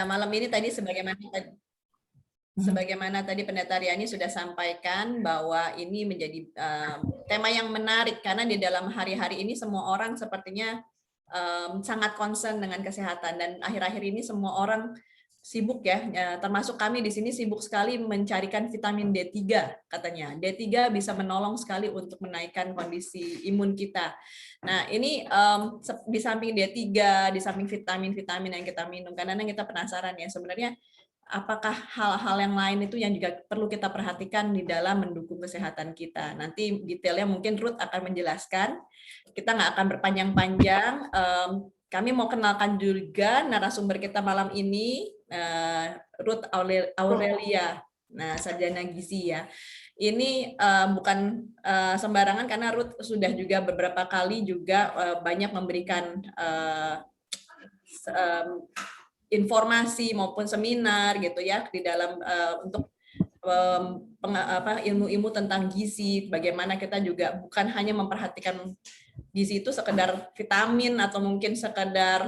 malam ini tadi sebagaimana tadi Pendeta Riani sudah sampaikan bahwa ini menjadi tema yang menarik karena di dalam hari-hari ini semua orang sepertinya sangat concern dengan kesehatan, dan akhir-akhir ini semua orang sibuk ya, termasuk kami di sini sibuk sekali mencarikan vitamin D3 katanya. D3 bisa menolong sekali untuk menaikkan kondisi imun kita. Nah, ini di samping D3, di samping vitamin-vitamin yang kita minum, karena kita penasaran ya sebenarnya apakah hal-hal yang lain itu yang juga perlu kita perhatikan di dalam mendukung kesehatan kita. Nanti detailnya mungkin Ruth akan menjelaskan. Kita nggak akan berpanjang-panjang. Kami mau kenalkan juga narasumber kita malam ini, Ruth Aurelia, sarjana gizi ya. Ini bukan sembarangan karena Ruth sudah juga beberapa kali juga banyak memberikan informasi maupun seminar gitu ya di dalam untuk ilmu-ilmu tentang gizi, bagaimana kita juga bukan hanya memperhatikan gizi itu sekedar vitamin atau mungkin sekedar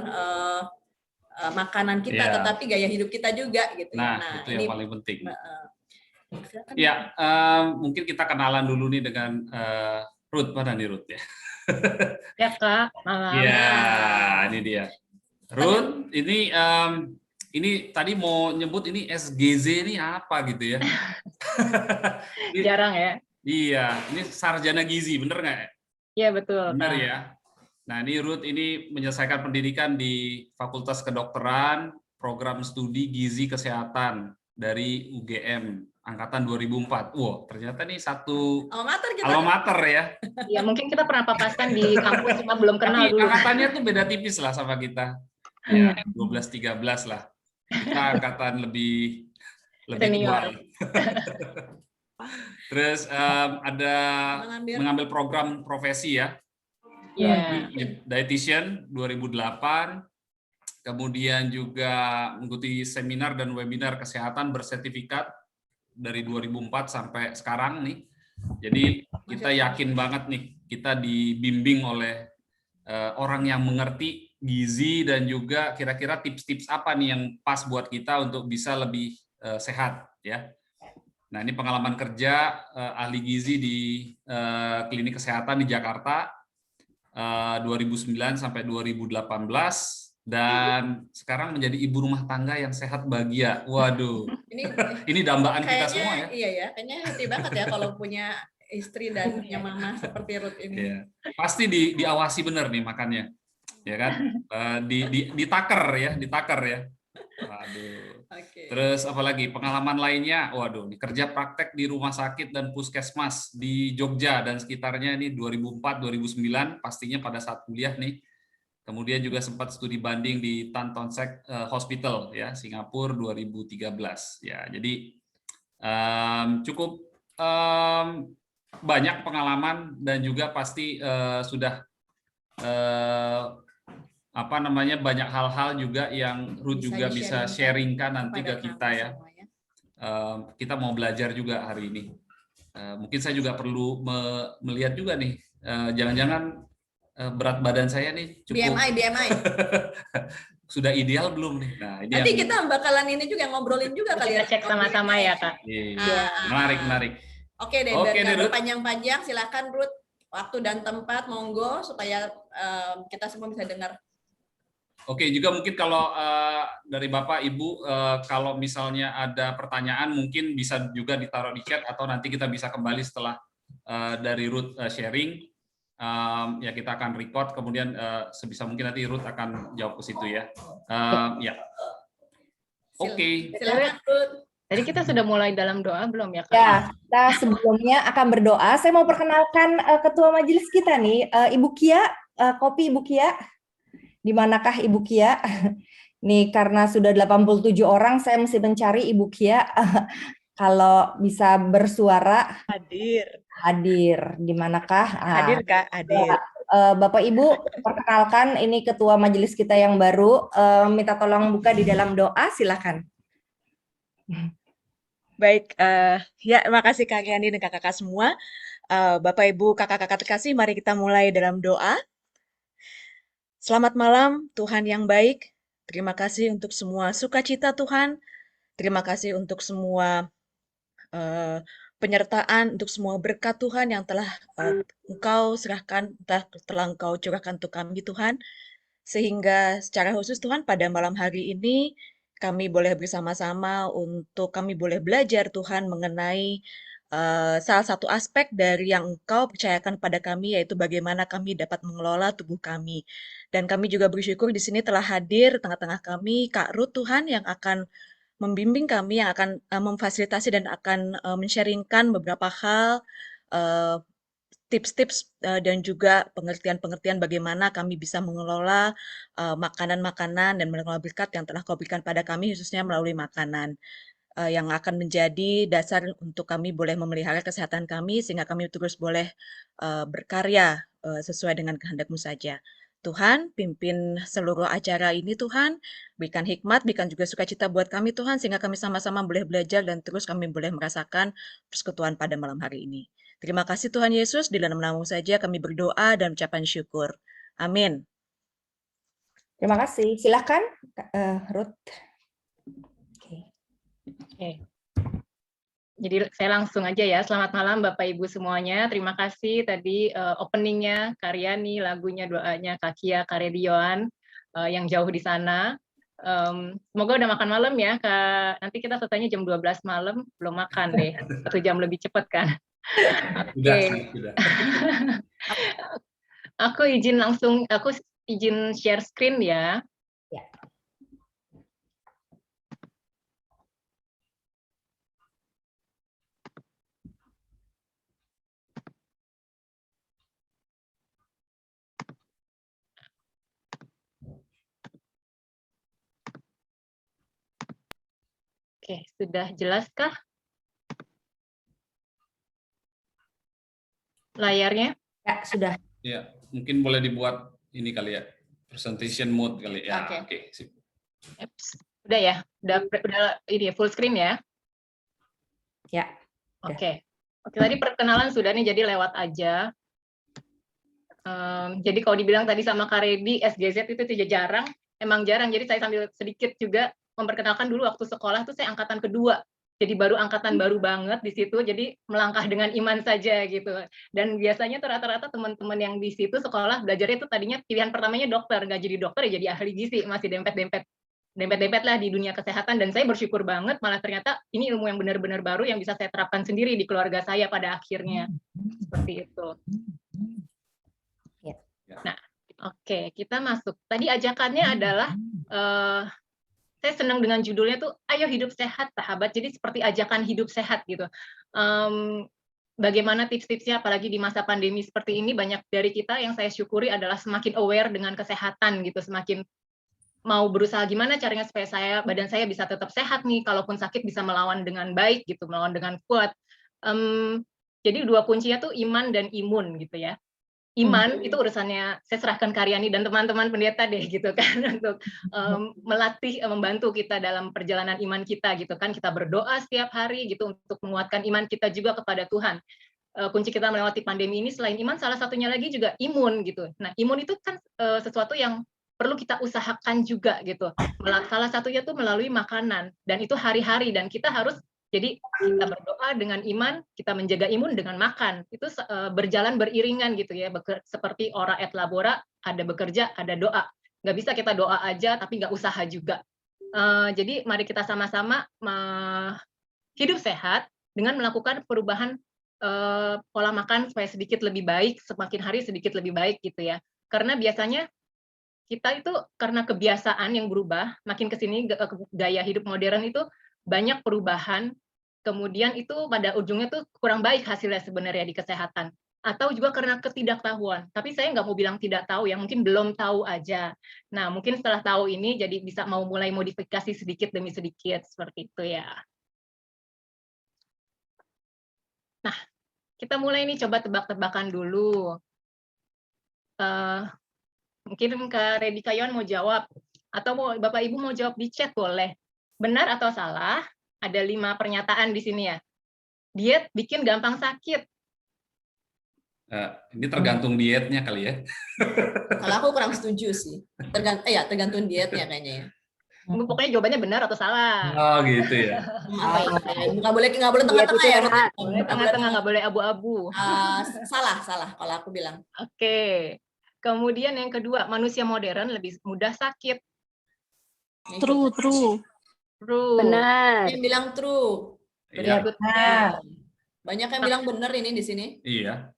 makanan kita, tetapi gaya hidup kita juga gitu ya. Nah, itu yang paling penting. Ya, mungkin kita kenalan dulu nih dengan Ruth. Mana nih Ruth ya? Ya Kak, malam. Ya, ini dia. Ruth, ini tadi mau nyebut ini SGZ ini apa gitu ya? Jarang ya? Iya, ini sarjana gizi, bener nggak? Iya betul. Bener ya. Nah, ini Ruth ini menyelesaikan pendidikan di Fakultas Kedokteran, Program Studi Gizi Kesehatan dari UGM angkatan 2004. Wow, ternyata nih satu alma mater ya. Ya, mungkin kita pernah papasan di kampus cuma belum kenal dulu. Angkatannya tuh beda tipis lah sama kita. Ya, 12-13 lah. Kita angkatan lebih tua. Terus ada mengambil program profesi ya. Dietitian 2008. Kemudian juga mengikuti seminar dan webinar kesehatan bersertifikat dari 2004 sampai sekarang nih. Jadi kita yakin banget nih kita dibimbing oleh orang yang mengerti gizi dan juga kira-kira tips-tips apa nih yang pas buat kita untuk bisa lebih sehat ya. Nah, ini pengalaman kerja ahli gizi di klinik kesehatan di Jakarta 2009 sampai 2018 dan sekarang menjadi ibu rumah tangga yang sehat bahagia. Waduh. Ini dambaan kita semua ya. Iya ya, kayaknya happy banget ya kalau punya istri dan punya mama seperti Ruth ini. Iya. Pasti diawasi benar nih makannya. Ya kan? Ditaker ya. Waduh. Terus apalagi pengalaman lainnya? Waduh, kerja praktek di rumah sakit dan puskesmas di Jogja dan sekitarnya ini 2004-2009 pastinya pada saat kuliah nih. Kemudian juga sempat studi banding di Tan Ton Sek Hospital ya, Singapura 2013 ya. Jadi cukup banyak pengalaman dan juga pasti sudah banyak hal-hal juga yang Ruth juga bisa sharingkan nanti ke kita ya. Kita mau belajar juga hari ini. Mungkin saya juga perlu melihat juga nih, jangan-jangan berat badan saya nih cukup BMI. Sudah ideal belum nih? Nah, ini nanti kita bakalan ini juga ngobrolin juga kali ya. Kita cek sama-sama ya Kak. Menarik. Oke deh, biar berpanjang-panjang silakan Ruth, waktu dan tempat monggo supaya kita semua bisa dengar. Oke, juga mungkin kalau dari Bapak Ibu kalau misalnya ada pertanyaan mungkin bisa juga ditaruh di chat atau nanti kita bisa kembali setelah dari Ruth sharing. Ya kita akan record kemudian sebisa mungkin nanti Ruth akan jawab ke situ ya. Ya. Oke. Silakan Ruth. Jadi kita sudah mulai dalam doa belum ya Kak? Ya, kita sebelumnya akan berdoa. Saya mau perkenalkan ketua majelis kita nih, Ibu Kia, Kopi Ibu Kia. Di manakah Ibu Kia? Nih karena sudah 87 orang saya mesti mencari Ibu Kia. Kalau bisa bersuara. Hadir. Di manakah? Hadir Kak, hadir. Bapak Ibu, perkenalkan ini ketua majelis kita yang baru. Minta tolong buka di dalam doa, silakan. Baik, ya makasih Kak Riani dan kakak-kakak semua. Bapak Ibu, kakak-kakak terkasih, mari kita mulai dalam doa. Selamat malam Tuhan yang baik, Terima kasih untuk semua sukacita Tuhan. Terima kasih untuk semua penyertaan, untuk semua berkat Tuhan yang telah Engkau serahkan, telah Engkau curahkan untuk kami Tuhan. Sehingga secara khusus Tuhan pada malam hari ini kami boleh bersama-sama untuk kami boleh belajar Tuhan mengenai salah satu aspek dari yang Engkau percayakan pada kami, yaitu bagaimana kami dapat mengelola tubuh kami. Dan kami juga bersyukur di sini telah hadir tengah-tengah kami Kak Ruth Tuhan yang akan membimbing kami, yang akan memfasilitasi dan akan men-sharingkan beberapa hal, tips-tips dan juga pengertian-pengertian bagaimana kami bisa mengelola makanan-makanan dan mengelola berkat yang telah Kau berikan pada kami, khususnya melalui makanan yang akan menjadi dasar untuk kami boleh memelihara kesehatan kami, sehingga kami terus boleh berkarya sesuai dengan kehendak-Mu saja. Tuhan, pimpin seluruh acara ini Tuhan, berikan hikmat, berikan juga sukacita buat kami Tuhan, sehingga kami sama-sama boleh belajar dan terus kami boleh merasakan persekutuan pada malam hari ini. Terima kasih Tuhan Yesus, di dalam nama-Mu saja kami berdoa dan ucapan syukur. Amin. Terima kasih. Silakan, Ruth. Oke. Jadi saya langsung aja ya. Selamat malam Bapak Ibu semuanya. Terima kasih tadi openingnya Karyani, lagunya, doanya Kak Kia, Kak Redioan yang jauh di sana. Semoga udah makan malam ya. Nanti kita selesainya jam 12 malam, belum makan deh. 1 jam lebih cepat kan. Oke. Sudah. Aku izin share screen ya. Ya. Oke, sudah jelaskah layarnya? Ya, sudah. Ya, mungkin boleh dibuat ini kali ya, presentation mode kali ya. Oke. Oke, sip. Udah ya, udah ini full screen ya. Ya. Oke, tadi perkenalan sudah nih, jadi lewat aja. Jadi kalau dibilang tadi sama Kak Redi, SGZ itu tidak jarang, emang jarang. Jadi saya sambil sedikit juga memperkenalkan dulu waktu sekolah tuh saya angkatan kedua. Jadi baru angkatan baru banget di situ, jadi melangkah dengan iman saja gitu. Dan biasanya tuh rata-rata teman-teman yang di situ sekolah belajarnya tuh tadinya pilihan pertamanya dokter, nggak jadi dokter ya jadi ahli gizi, masih dempet-dempet lah di dunia kesehatan. Dan saya bersyukur banget malah ternyata ini ilmu yang benar-benar baru yang bisa saya terapkan sendiri di keluarga saya pada akhirnya. Seperti itu. Nah, oke, kita masuk. Tadi ajakannya adalah saya senang dengan judulnya tuh ayo hidup sehat sahabat. Jadi seperti ajakan hidup sehat gitu. Bagaimana tips-tipsnya apalagi di masa pandemi seperti ini, banyak dari kita yang saya syukuri adalah semakin aware dengan kesehatan gitu, semakin mau berusaha gimana caranya supaya badan saya bisa tetap sehat nih, kalaupun sakit bisa melawan dengan baik gitu, melawan dengan kuat. Jadi 2 kuncinya tuh iman dan imun gitu ya. Iman itu urusannya saya serahkan Karyani dan teman-teman pendeta deh gitu kan, untuk melatih, membantu kita dalam perjalanan iman kita gitu kan. Kita berdoa setiap hari gitu untuk menguatkan iman kita juga kepada Tuhan. Kunci kita melewati pandemi ini selain iman, salah satunya lagi juga imun gitu. Nah, imun itu kan sesuatu yang perlu kita usahakan juga gitu. Salah satunya tuh melalui makanan, dan itu hari-hari, dan kita harus jadi kita berdoa dengan iman, kita menjaga imun dengan makan. Itu berjalan beriringan gitu ya, seperti ora et labora, ada bekerja, ada doa. Nggak bisa kita doa aja tapi nggak usaha juga. Jadi mari kita sama-sama hidup sehat dengan melakukan perubahan pola makan supaya sedikit lebih baik, semakin hari sedikit lebih baik gitu ya. Karena biasanya kita itu karena kebiasaan yang berubah, makin kesini gaya hidup modern itu banyak perubahan, kemudian itu pada ujungnya tuh kurang baik hasilnya sebenarnya di kesehatan. Atau juga karena ketidaktahuan. Tapi saya nggak mau bilang tidak tahu, ya mungkin belum tahu aja. Nah, mungkin setelah tahu ini jadi bisa mau mulai modifikasi sedikit demi sedikit, seperti itu ya. Nah, kita mulai nih, coba tebak-tebakan dulu. Mungkin Kak Redi Kayon mau jawab, atau Bapak Ibu mau jawab di chat boleh. Benar atau salah? Ada 5 pernyataan di sini ya. Diet bikin gampang sakit. Ini tergantung dietnya kali ya. Kalau aku kurang setuju sih. Tergantung dietnya kayaknya ya. Pokoknya jawabannya benar atau salah. Oh gitu ya. Nggak boleh tengah-tengah ya. Ruth? Boleh tengah-tengah, nggak boleh abu-abu. Salah kalau aku bilang. Oke. Kemudian yang kedua, manusia modern lebih mudah sakit. True. True. Benar. Yang bilang true. Iya. Berikutnya. Banyak yang bilang benar ini di sini. Iya.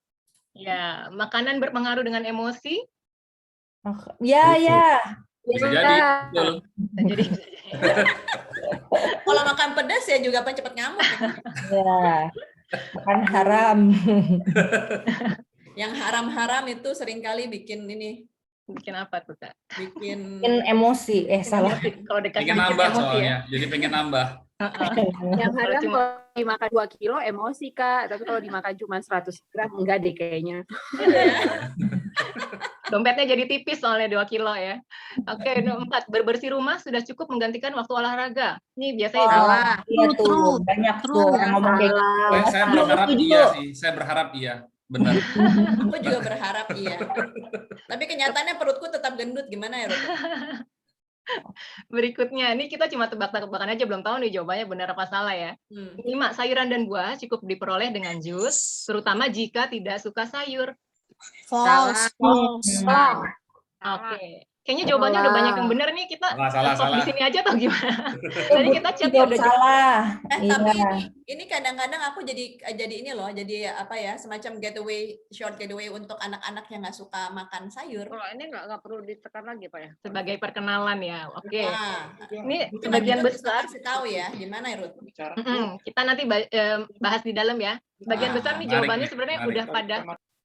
Ya, makanan berpengaruh dengan emosi. Ya, ya. Bisa jadi. Betul. Jadi Kalau makan pedas ya juga cepat ngamuk. Ya. Makan haram. Yang haram-haram itu seringkali bikin ini, bikin apa tuh, Kak? bikin Bikin emosi. Salah. Kalau dikasih Pengen bikin nambah emosi soalnya. ya. Jadi pengen nambah. Yang haram cuma- kalau dimakan 2 kilo emosi, Kak. Tapi kalau dimakan cuma 100 gram, enggak deh kayaknya. Dompetnya jadi tipis soalnya 2 kilo ya. Oke, 4. Berbersih rumah sudah cukup menggantikan waktu olahraga. Ini biasanya salah. Iya tuh. Banyak tuh orang ngomong kayak gitu. Saya berharap iya sih. Saya berharap iya. Benar. Aku juga berharap iya. Tapi kenyataannya perutku tetap gendut, gimana ya, Ruth? berikutnya. Ini kita cuma tebak-tebakan aja, belum tahu nih jawabannya benar apa salah ya. 5. Sayuran dan buah cukup diperoleh dengan jus, terutama jika tidak suka sayur. False. Oke. Kayaknya jawabannya udah banyak yang benar nih, kita Salah. stop di sini aja atau gimana? Tadi kita chat ya Jawab udah salah. Tapi Iya. ini kadang-kadang aku jadi ini loh, jadi apa ya, semacam short getaway untuk anak-anak yang nggak suka makan sayur. Kalau ini nggak perlu ditekan lagi, Pak ya. sebagai perkenalan ya. Oke. Nah, Ini itu sebagian nanti Ruth bisa besar kasih tahu ya, gimana ya, Ruth? kita nanti bahas di dalam ya. Sebagian besar nih menarik jawabannya nih, sebenarnya menarik. udah pada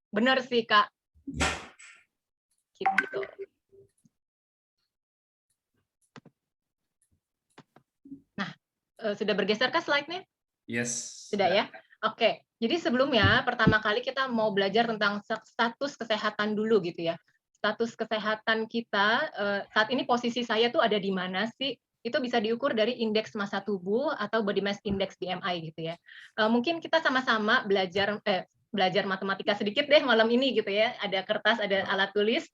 benar sih, Kak. Gitu. Nah, sudah bergeser kah slide-nya? Yes. Sudah ya? Oke. Jadi sebelumnya pertama kali kita mau belajar tentang status kesehatan dulu gitu ya. Status kesehatan kita saat ini posisi saya tuh ada di mana sih? Itu bisa diukur dari indeks massa tubuh atau body mass index BMI gitu ya. Mungkin kita sama-sama belajar matematika sedikit deh malam ini gitu ya. Ada kertas, ada alat tulis,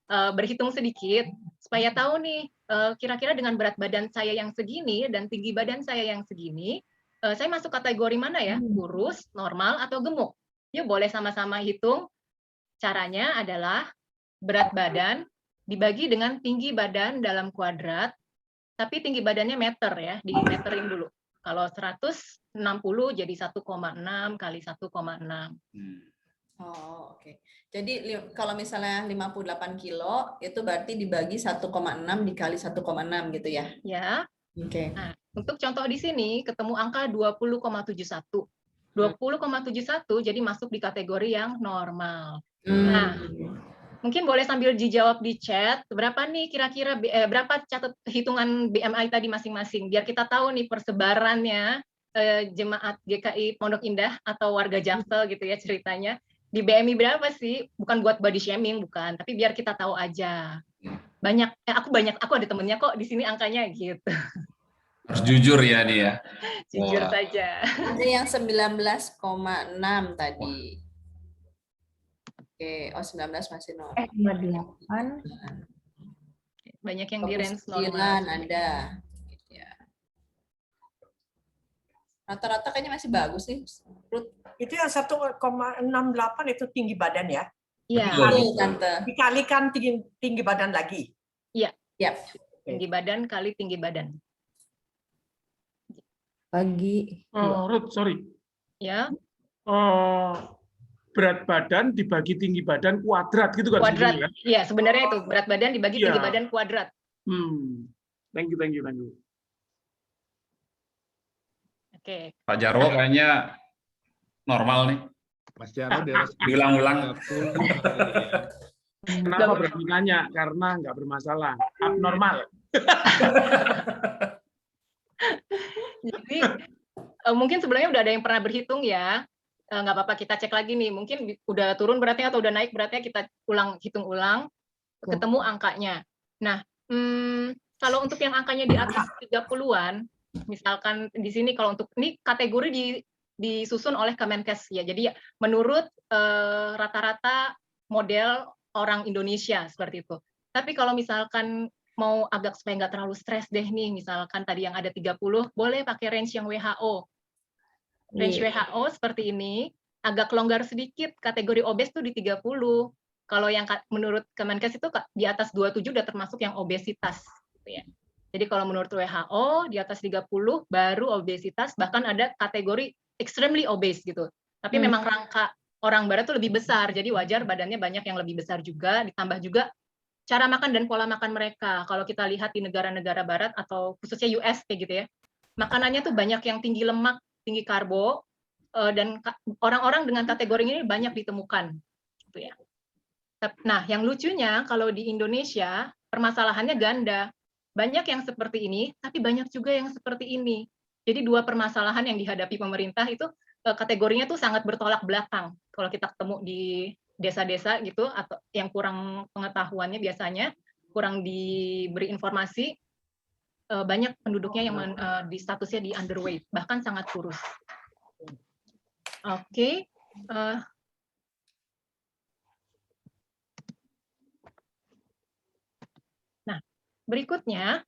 berhitung sedikit supaya tahu nih kira-kira dengan berat badan saya yang segini dan tinggi badan saya yang segini, saya masuk kategori mana ya? Kurus, normal, atau gemuk? Yuk boleh sama-sama hitung. Caranya adalah berat badan dibagi dengan tinggi badan dalam kuadrat, tapi tinggi badannya meter ya, di meterin dulu. Kalau 160 jadi 1,6 kali 1,6. Oh, oke. Jadi kalau misalnya 58 kilo, itu berarti dibagi 1,6 dikali 1,6 gitu ya? Ya. Oke. Nah, untuk contoh di sini ketemu angka 20,71. 20,71 jadi masuk di kategori yang normal. Nah, mungkin boleh sambil dijawab di chat, berapa nih kira-kira berapa catat hitungan BMI tadi masing-masing, biar kita tahu nih persebarannya jemaat GKI Pondok Indah atau warga Jaksel gitu ya ceritanya. Di BMI berapa sih? Bukan buat body shaming, bukan, tapi biar kita tahu aja. Aku ada temennya kok di sini angkanya gitu. Harus jujur ya dia. Jujur saja. Ada yang 19,6 tadi. Oke, 19 masih normal. 58. Banyak yang di range 9 normal. ada. Ya. Rata-rata kayaknya masih bagus nih, Ruth. Itu yang 1,68 itu tinggi badan ya? Iya, Betul, Tante. Dikalikan tinggi badan lagi. Yap. tinggi badan kali tinggi badan. Bagi. Ruth, sorry. Ya, Berat badan dibagi tinggi badan kuadrat gitu kan? kuadrat. sebenarnya? Iya, sebenarnya itu berat badan dibagi Iya. tinggi badan kuadrat. Thank you. Oke. Pak Jarwo kayaknya normal nih. Mas Jarwo di atas Diulang-ulang. 30 kali ya. Kenapa berani nanya? Karena nggak bermasalah. Abnormal. Jadi mungkin sebelumnya udah ada yang pernah berhitung ya. Nggak apa-apa, kita cek lagi nih. Mungkin udah turun beratnya atau udah naik beratnya, kita hitung ulang, ketemu angkanya. Nah, kalau untuk yang angkanya di atas 30-an, misalkan di sini kalau untuk ini kategori disusun oleh Kemenkes ya. Jadi menurut rata-rata model orang Indonesia seperti itu. Tapi kalau misalkan mau agak supaya nggak terlalu stres deh nih, misalkan tadi yang ada 30, boleh pakai range yang WHO. Range WHO seperti ini, agak longgar sedikit, kategori obes tuh di 30. Kalau yang menurut Kemenkes itu di atas 27 udah termasuk yang obesitas. Gitu ya. Jadi kalau menurut WHO, di atas 30 baru obesitas, bahkan ada kategori extremely obese gitu. Tapi memang rangka orang barat tuh lebih besar, jadi wajar badannya banyak yang lebih besar juga, ditambah juga cara makan dan pola makan mereka. Kalau kita lihat di negara-negara barat atau khususnya US kayak gitu ya, makanannya tuh banyak yang tinggi lemak, tinggi karbo, dan orang-orang dengan kategori ini banyak ditemukan. Gitu ya. Nah, yang lucunya kalau di Indonesia permasalahannya ganda. Banyak yang seperti ini, tapi banyak juga yang seperti ini. Jadi dua permasalahan yang dihadapi pemerintah itu kategorinya tuh sangat bertolak belakang. Kalau kita ketemu di desa-desa gitu atau yang kurang pengetahuannya biasanya kurang diberi informasi, banyak penduduknya yang di statusnya di underweight, bahkan sangat kurus. Oke. Nah, berikutnya,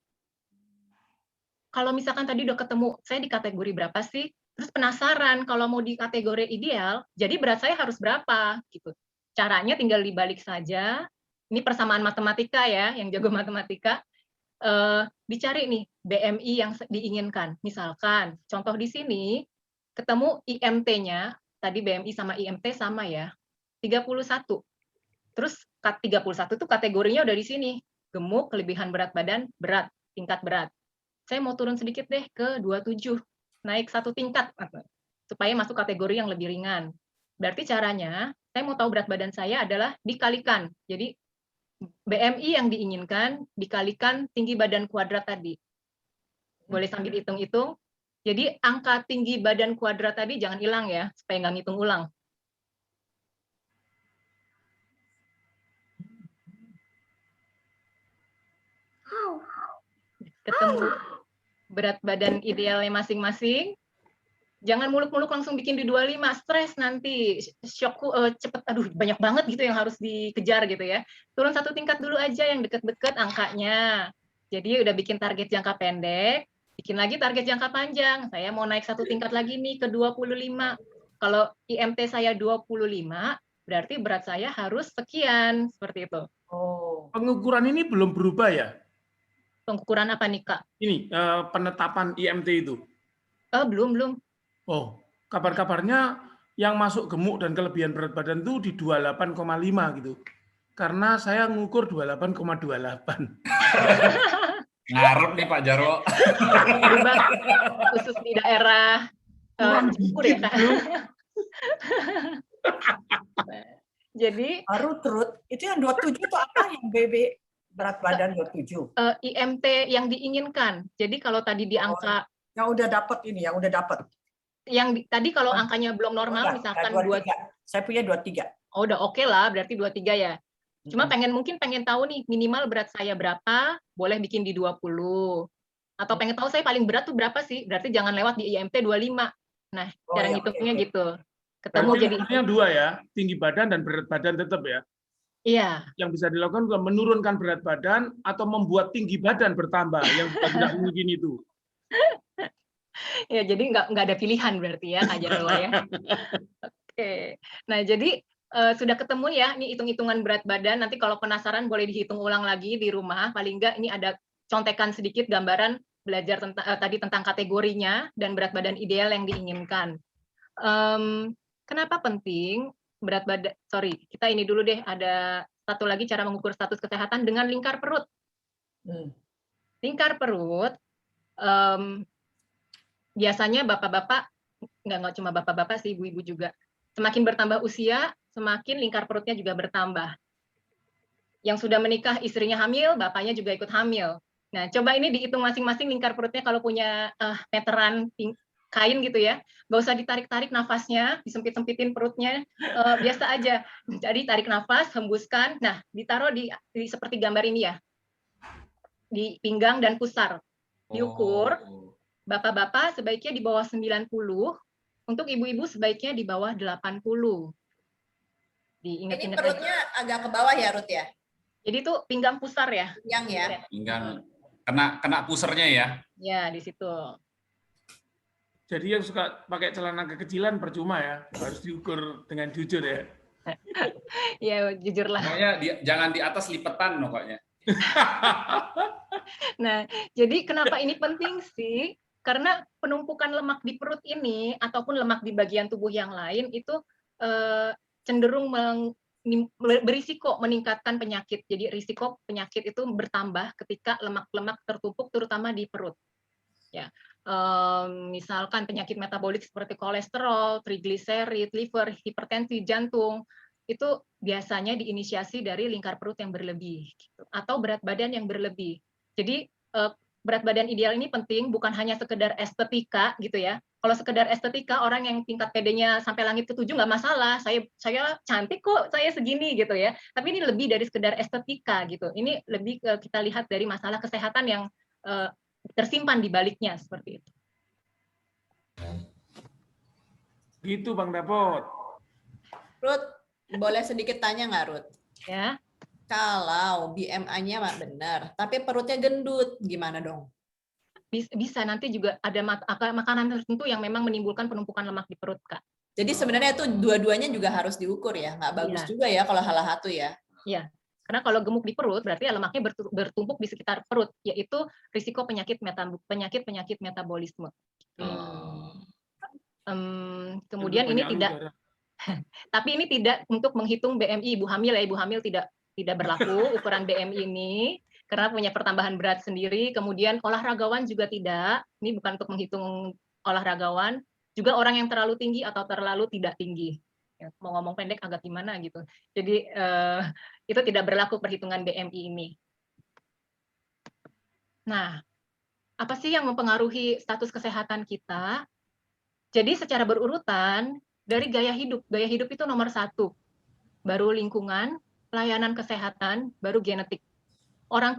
kalau misalkan tadi udah ketemu, saya di kategori berapa sih? Terus penasaran, kalau mau di kategori ideal, jadi berat saya harus berapa? Gitu. Caranya tinggal dibalik saja. Ini persamaan matematika ya, yang jago matematika. Dicari nih BMI yang diinginkan. Misalkan, contoh di sini, ketemu IMT-nya, tadi BMI sama IMT sama ya, 31. Terus 31 itu kategorinya udah di sini. Gemuk, kelebihan berat badan, berat, tingkat berat. Saya mau turun sedikit deh ke 27, naik 1 tingkat, supaya masuk kategori yang lebih ringan. Berarti caranya, saya mau tahu berat badan saya adalah dikalikan. Jadi, BMI yang diinginkan dikalikan tinggi badan kuadrat tadi. Boleh sambil hitung-hitung. Jadi, angka tinggi badan kuadrat tadi jangan hilang ya, supaya nggak ngitung ulang. Ketemu berat badan idealnya masing-masing. Jangan muluk-muluk langsung bikin di 25, stres nanti, shock cepet, aduh banyak banget gitu yang harus dikejar gitu ya. Turun 1 tingkat dulu aja yang deket-deket angkanya. Jadi udah bikin target jangka pendek, bikin lagi target jangka panjang. Saya mau naik 1 tingkat lagi nih ke 25. Kalau IMT saya 25, berarti berat saya harus sekian, seperti itu. Oh. Pengukuran ini belum berubah ya? Pengukuran apa nih, Kak? Ini, penetapan IMT itu? Belum. Oh, kabar-kabarnya yang masuk gemuk dan kelebihan berat badan itu di 28,5 gitu. Karena saya ngukur 28,28. Ngarep nih Pak Jarwo. Khusus di daerah Cikur ya, Kak. Jadi baru Truth, itu yang 27 itu apa yang BB berat badan 27? IMT yang diinginkan. Jadi kalau tadi di angka yang udah dapat ini, yang udah dapat. Yang tadi kalau angkanya belum normal, misalkan 23. Saya punya 23. Oh, udah oke lah, berarti 23 ya. Cuma mungkin pengen tahu nih minimal berat saya berapa, boleh bikin di 20. Atau pengen tahu saya paling berat tuh berapa sih? Berarti jangan lewat di IMT 25. Nah, cara ngitungnya gitu. Ketemu berarti jadi maksudnya 2 ya, tinggi badan dan berat badan tetap ya. Iya. Yang bisa dilakukan adalah menurunkan berat badan atau membuat tinggi badan bertambah yang tidak mungkin itu. Ya, jadi nggak ada pilihan berarti ya, Kak Jarwo ya. Oke. Nah, jadi sudah ketemu ya, ini hitung-hitungan berat badan. Nanti kalau penasaran boleh dihitung ulang lagi di rumah. Paling nggak ini ada contekan sedikit gambaran belajar tadi tentang kategorinya dan berat badan ideal yang diinginkan. Kenapa penting berat badan? Sorry, kita ini dulu deh. Ada satu lagi cara mengukur status kesehatan dengan lingkar perut. Lingkar perut. Biasanya bapak-bapak, nggak cuma bapak-bapak sih, ibu-ibu juga. Semakin bertambah usia, semakin lingkar perutnya juga bertambah. Yang sudah menikah, istrinya hamil, bapaknya juga ikut hamil. Nah, coba ini dihitung masing-masing lingkar perutnya kalau punya meteran kain gitu ya. Nggak usah ditarik-tarik nafasnya, disempit-sempitin perutnya, biasa aja. Jadi tarik nafas, hembuskan. Nah, ditaruh di seperti gambar ini ya. Di pinggang dan pusar. Diukur. Bapak-bapak sebaiknya di bawah 90, untuk ibu-ibu sebaiknya di bawah 80. Ini perutnya agak ke bawah ya, Ruth ya? Jadi itu pinggang pusar ya? Pinggang ya. Pinggang kena pusernya ya. Ya, di situ. Jadi yang suka pakai celana kekecilan percuma ya, harus diukur dengan jujur ya. Ya, jujurlah. Pokoknya jangan di atas lipetan pokoknya. Nah, jadi kenapa ini penting sih? Karena penumpukan lemak di perut ini ataupun lemak di bagian tubuh yang lain itu cenderung berisiko meningkatkan penyakit. Jadi risiko penyakit itu bertambah ketika lemak-lemak tertumpuk terutama di perut. Ya. Misalkan penyakit metabolik seperti kolesterol, trigliserid, liver, hipertensi, jantung, itu biasanya diinisiasi dari lingkar perut yang berlebih gitu, atau berat badan yang berlebih. Jadi berat badan ideal ini penting, bukan hanya sekedar estetika gitu ya. Kalau sekedar estetika, orang yang tingkat PD-nya sampai langit ke-7 nggak masalah. Saya cantik kok, saya segini gitu ya. Tapi ini lebih dari sekedar estetika gitu. Ini lebih kita lihat dari masalah kesehatan yang tersimpan di baliknya seperti itu. Gitu Bang Dapot. Ruth, boleh sedikit tanya nggak Ruth? Ya. Kalau BMI-nya benar, tapi perutnya gendut, gimana dong? Bisa, nanti juga ada makanan tertentu yang memang menimbulkan penumpukan lemak di perut, Kak. Jadi sebenarnya itu dua-duanya juga harus diukur ya, nggak bagus juga ya kalau salah satu ya. Iya, karena kalau gemuk di perut berarti ya lemaknya bertumpuk di sekitar perut, yaitu risiko penyakit metabolisme. Kemudian ini tidak, tapi ini tidak untuk menghitung BMI ibu hamil ya, ibu hamil tidak berlaku ukuran BMI ini karena punya pertambahan berat sendiri. Kemudian olahragawan juga tidak, ini bukan untuk menghitung olahragawan. Juga orang yang terlalu tinggi atau terlalu tidak tinggi. Ya, mau ngomong pendek agak gimana gitu. Jadi itu tidak berlaku perhitungan BMI ini. Nah, apa sih yang mempengaruhi status kesehatan kita? Jadi secara berurutan dari gaya hidup. Gaya hidup itu nomor 1. Baru lingkungan, pelayanan kesehatan, baru genetik. Orang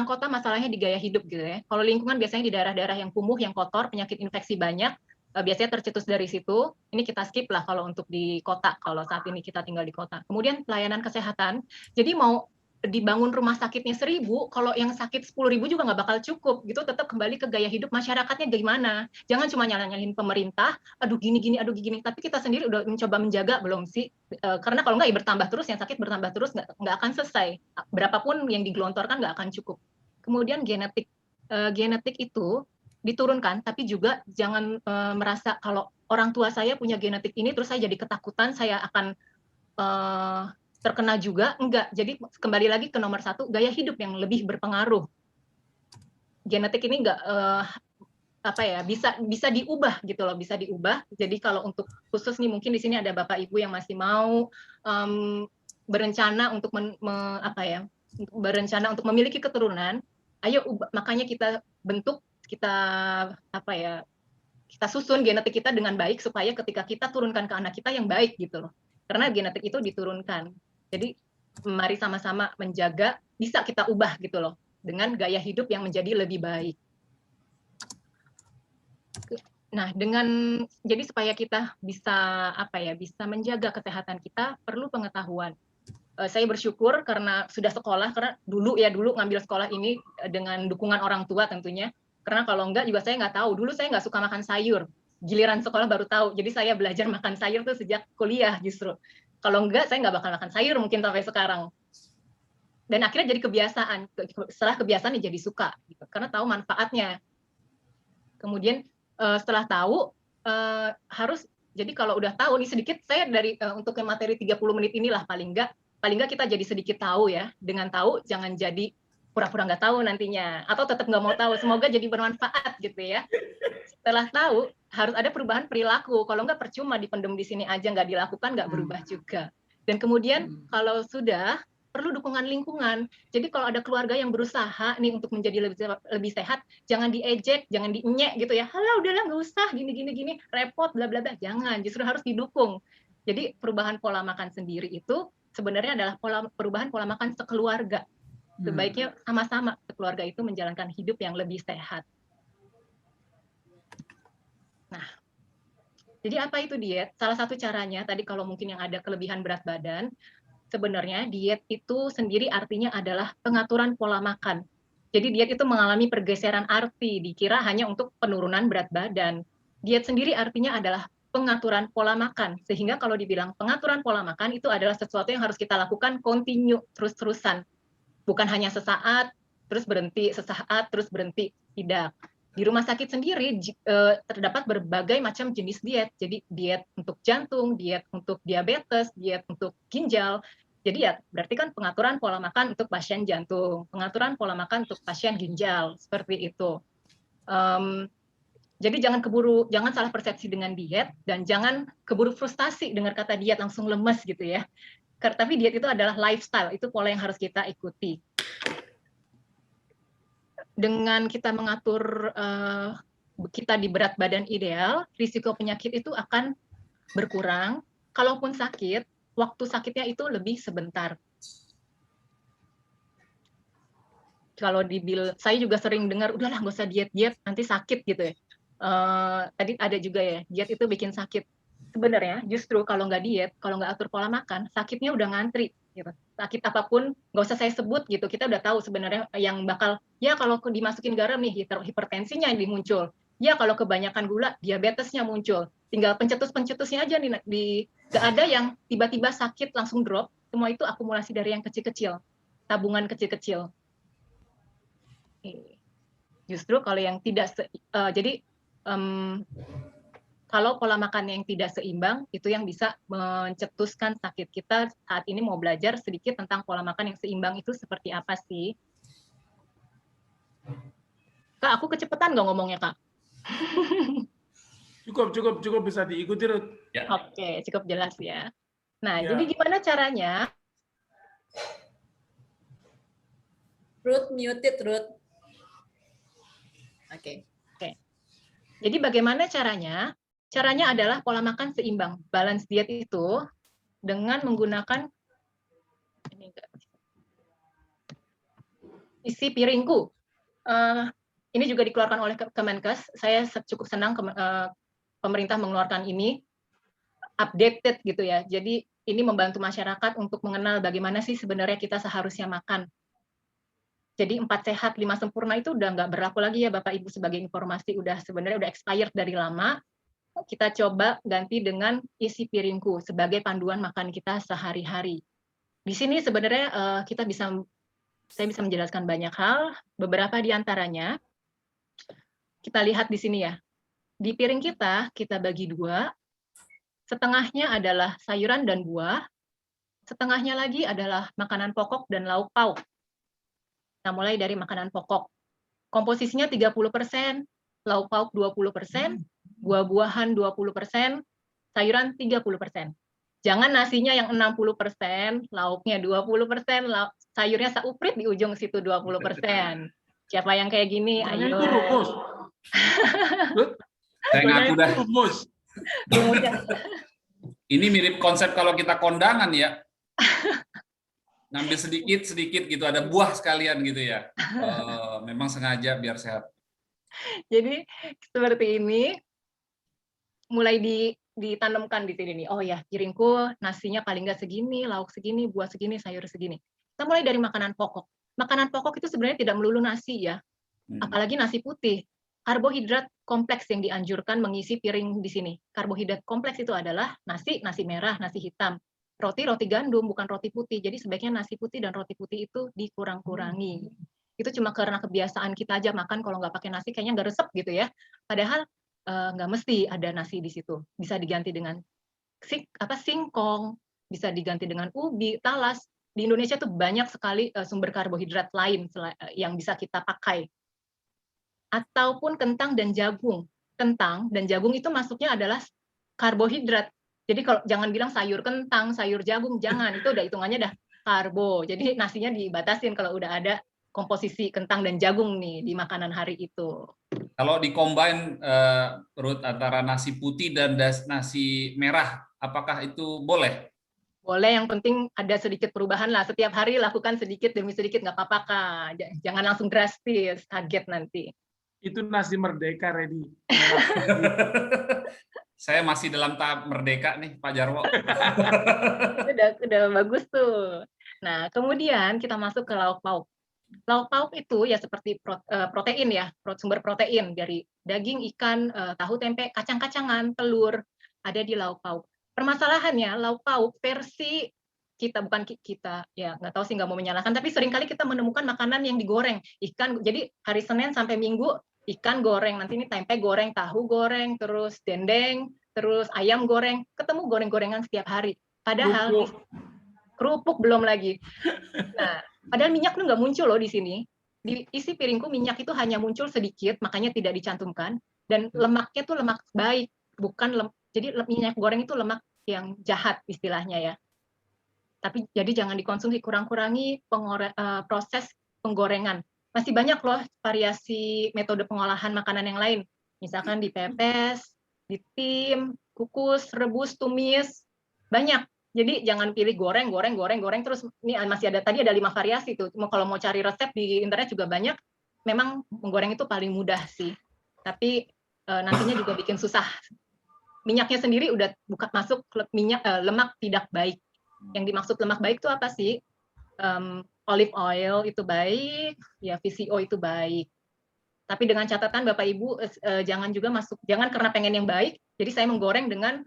kota masalahnya di gaya hidup gitu ya. Kalau lingkungan biasanya di daerah-daerah yang kumuh, yang kotor, penyakit infeksi banyak, biasanya tercetus dari situ. Ini kita skip lah kalau untuk di kota, kalau saat ini kita tinggal di kota. Kemudian pelayanan kesehatan. Jadi mau dibangun rumah sakitnya 1000, kalau yang sakit 10.000 juga nggak bakal cukup gitu. Tetap kembali ke gaya hidup masyarakatnya gimana. Jangan cuma nyalahin pemerintah, aduh gini, aduh gini. Tapi kita sendiri udah mencoba menjaga belum sih? Karena kalau nggak ya bertambah terus, yang sakit bertambah terus, nggak akan selesai. Berapapun yang digelontorkan nggak akan cukup. Kemudian genetik. Genetik itu diturunkan, tapi juga jangan merasa kalau orang tua saya punya genetik ini, terus saya jadi ketakutan, saya akan terkena juga. Enggak. Jadi kembali lagi ke nomor 1, gaya hidup yang lebih berpengaruh. Genetik ini enggak bisa diubah gitu loh, bisa diubah. Jadi kalau untuk khusus nih mungkin di sini ada Bapak Ibu yang masih mau berencana untuk berencana untuk memiliki keturunan, ayo makanya kita bentuk, kita kita susun genetik kita dengan baik supaya ketika kita turunkan ke anak kita yang baik gitu loh. Karena genetik itu diturunkan. Jadi mari sama-sama menjaga, bisa kita ubah gitu loh dengan gaya hidup yang menjadi lebih baik. Nah, jadi supaya kita bisa bisa menjaga kesehatan kita perlu pengetahuan. Saya bersyukur karena sudah sekolah, karena dulu ngambil sekolah ini dengan dukungan orang tua tentunya. Karena kalau enggak juga saya nggak tahu. Dulu saya nggak suka makan sayur. Giliran sekolah baru tahu. Jadi saya belajar makan sayur tuh sejak kuliah justru. Kalau enggak, saya nggak bakal makan sayur mungkin sampai sekarang. Dan akhirnya jadi kebiasaan. Setelah kebiasaan jadi suka. Gitu, karena tahu manfaatnya. Kemudian setelah tahu, jadi kalau udah tahu nih sedikit, saya dari untuk materi 30 menit inilah paling nggak kita jadi sedikit tahu ya. Dengan tahu, jangan jadi pura-pura nggak tahu nantinya. Atau tetap nggak mau tahu. Semoga jadi bermanfaat gitu ya. Setelah tahu, harus ada perubahan perilaku. Kalau nggak percuma dipendam di sini aja, nggak dilakukan, nggak berubah juga. Dan kemudian kalau sudah, perlu dukungan lingkungan. Jadi kalau ada keluarga yang berusaha nih untuk menjadi lebih sehat, jangan diejek, jangan dienyek gitu ya. Halah udahlah nggak usah, gini, repot, bla bla bla. Jangan, justru harus didukung. Jadi perubahan pola makan sendiri itu sebenarnya adalah perubahan pola makan sekeluarga. Sebaiknya sama-sama keluarga itu menjalankan hidup yang lebih sehat. Nah, jadi apa itu diet? Salah satu caranya tadi kalau mungkin yang ada kelebihan berat badan, sebenarnya diet itu sendiri artinya adalah pengaturan pola makan. Jadi diet itu mengalami pergeseran arti, dikira hanya untuk penurunan berat badan. Diet sendiri artinya adalah pengaturan pola makan, sehingga kalau dibilang pengaturan pola makan itu adalah sesuatu yang harus kita lakukan continue, terus-terusan. Bukan hanya sesaat, terus berhenti, sesaat, terus berhenti. Tidak. Di rumah sakit sendiri terdapat berbagai macam jenis diet. Jadi diet untuk jantung, diet untuk diabetes, diet untuk ginjal. Jadi ya berarti kan pengaturan pola makan untuk pasien jantung, pengaturan pola makan untuk pasien ginjal, seperti itu. Jadi jangan salah persepsi dengan diet, dan jangan keburu frustasi dengar kata diet langsung lemes gitu ya. Tapi diet itu adalah lifestyle, itu pola yang harus kita ikuti. Dengan kita mengatur kita di berat badan ideal, risiko penyakit itu akan berkurang. Kalaupun sakit, waktu sakitnya itu lebih sebentar. Kalau saya juga sering dengar, udahlah nggak usah diet-diet, nanti sakit gitu ya. Tadi ada juga ya, diet itu bikin sakit. Sebenarnya justru kalau nggak diet, kalau nggak atur pola makan, sakitnya udah ngantri. Gitu. Sakit apapun, nggak usah saya sebut gitu, kita udah tahu sebenarnya yang bakal, ya kalau dimasukin garam nih, hipertensinya yang muncul. Ya kalau kebanyakan gula, diabetesnya muncul. Tinggal pencetus-pencetusnya aja nih, nggak ada yang tiba-tiba sakit langsung drop, semua itu akumulasi dari yang kecil-kecil, tabungan kecil-kecil. Justru kalau yang tidak, kalau pola makan yang tidak seimbang, itu yang bisa mencetuskan sakit. Kita saat ini mau belajar sedikit tentang pola makan yang seimbang itu seperti apa sih. Kak, aku kecepatan nggak ngomongnya, Kak? Cukup bisa diikuti, Ruth. Ya. Oke, cukup jelas ya. Nah, Ya. jadi gimana caranya? Ruth, muted, Ruth. Oke. Jadi bagaimana caranya? Caranya adalah pola makan seimbang. Balance diet itu dengan menggunakan isi piringku. Ini juga dikeluarkan oleh Kemenkes. Saya cukup senang pemerintah mengeluarkan ini updated gitu ya. Jadi ini membantu masyarakat untuk mengenal bagaimana sih sebenarnya kita seharusnya makan. Jadi 4 sehat 5 sempurna itu udah nggak berlaku lagi ya Bapak Ibu, sebagai informasi, sebenarnya udah expired dari lama. Kita coba ganti dengan isi piringku sebagai panduan makan kita sehari-hari. Di sini sebenarnya saya bisa menjelaskan banyak hal, beberapa di antaranya kita lihat di sini ya. Di piring kita bagi 2, setengahnya adalah sayuran dan buah, setengahnya lagi adalah makanan pokok dan lauk pauk. Nah, mulai dari makanan pokok. Komposisinya 30%, lauk pauk 20%, buah-buahan 20%, sayuran 30%. Jangan nasinya yang 60%, lauknya 20%, sayurnya sauprit di ujung situ 20%. Siapa yang kayak gini? Bukannya Ayo. itu rumus. Saya ngaku dah. Rumus. Ini mirip konsep kalau kita kondangan ya. Ngambil sedikit gitu, ada buah sekalian gitu ya. Memang sengaja biar sehat. Jadi seperti ini, mulai ditanamkan di sini nih. Oh ya, piringku nasinya paling nggak segini, lauk segini, buah segini, sayur segini. Kita mulai dari makanan pokok. Makanan pokok itu sebenarnya tidak melulu nasi ya, apalagi nasi putih. Karbohidrat kompleks yang dianjurkan mengisi piring di sini. Karbohidrat kompleks itu adalah nasi merah, nasi hitam. Roti gandum, bukan roti putih. Jadi sebaiknya nasi putih dan roti putih itu dikurang-kurangi. Itu cuma karena kebiasaan kita aja makan, kalau nggak pakai nasi kayaknya nggak resep gitu ya. Padahal nggak mesti ada nasi di situ. Bisa diganti dengan singkong, bisa diganti dengan ubi, talas. Di Indonesia tuh banyak sekali sumber karbohidrat lain yang bisa kita pakai. Ataupun kentang dan jagung. Kentang dan jagung itu masuknya adalah karbohidrat. Jadi kalau jangan bilang sayur kentang, sayur jagung, jangan, itu udah hitungannya udah karbo. Jadi nasinya dibatasin kalau udah ada komposisi kentang dan jagung nih di makanan hari itu. Kalau di-combine Ruth, antara nasi putih dan nasi merah, apakah itu boleh? Boleh, yang penting ada sedikit perubahan lah. Setiap hari lakukan sedikit demi sedikit, nggak apa-apa Kak. Jangan langsung drastis, kaget nanti. Itu nasi merdeka, ready. Saya masih dalam tahap merdeka nih, Pak Jarwo. Udah bagus tuh. Nah, kemudian kita masuk ke lauk pauk. Lauk pauk itu ya seperti protein ya, sumber protein dari daging, ikan, tahu, tempe, kacang-kacangan, telur, ada di lauk pauk. Permasalahannya lauk pauk versi kita, bukan kita, ya nggak tahu sih, nggak mau menyalahkan, tapi seringkali kita menemukan makanan yang digoreng. Ikan, jadi hari Senin sampai Minggu, ikan goreng, nanti ini tempe goreng, tahu goreng, terus dendeng, terus ayam goreng, ketemu goreng-gorengan setiap hari. Padahal kerupuk belum lagi. Nah, padahal minyak itu nggak muncul loh di sini. Di isi piringku minyak itu hanya muncul sedikit, makanya tidak dicantumkan. Dan lemaknya tuh lemak baik, bukan jadi minyak goreng itu lemak yang jahat istilahnya ya. Tapi jadi jangan dikonsumsi, kurang-kurangi proses penggorengan. Masih banyak loh variasi metode pengolahan makanan yang lain. Misalkan dipepes, ditim, kukus, rebus, tumis, banyak. Jadi jangan pilih goreng terus. Ini masih ada, tadi ada 5 variasi tuh. Kalau mau cari resep di internet juga banyak. Memang menggoreng itu paling mudah sih. Tapi nantinya juga bikin susah. Minyaknya sendiri udah masuk minyak lemak tidak baik. Yang dimaksud lemak baik itu apa sih? Olive oil itu baik, ya VCO itu baik. Tapi dengan catatan Bapak Ibu jangan karena pengen yang baik, jadi saya menggoreng dengan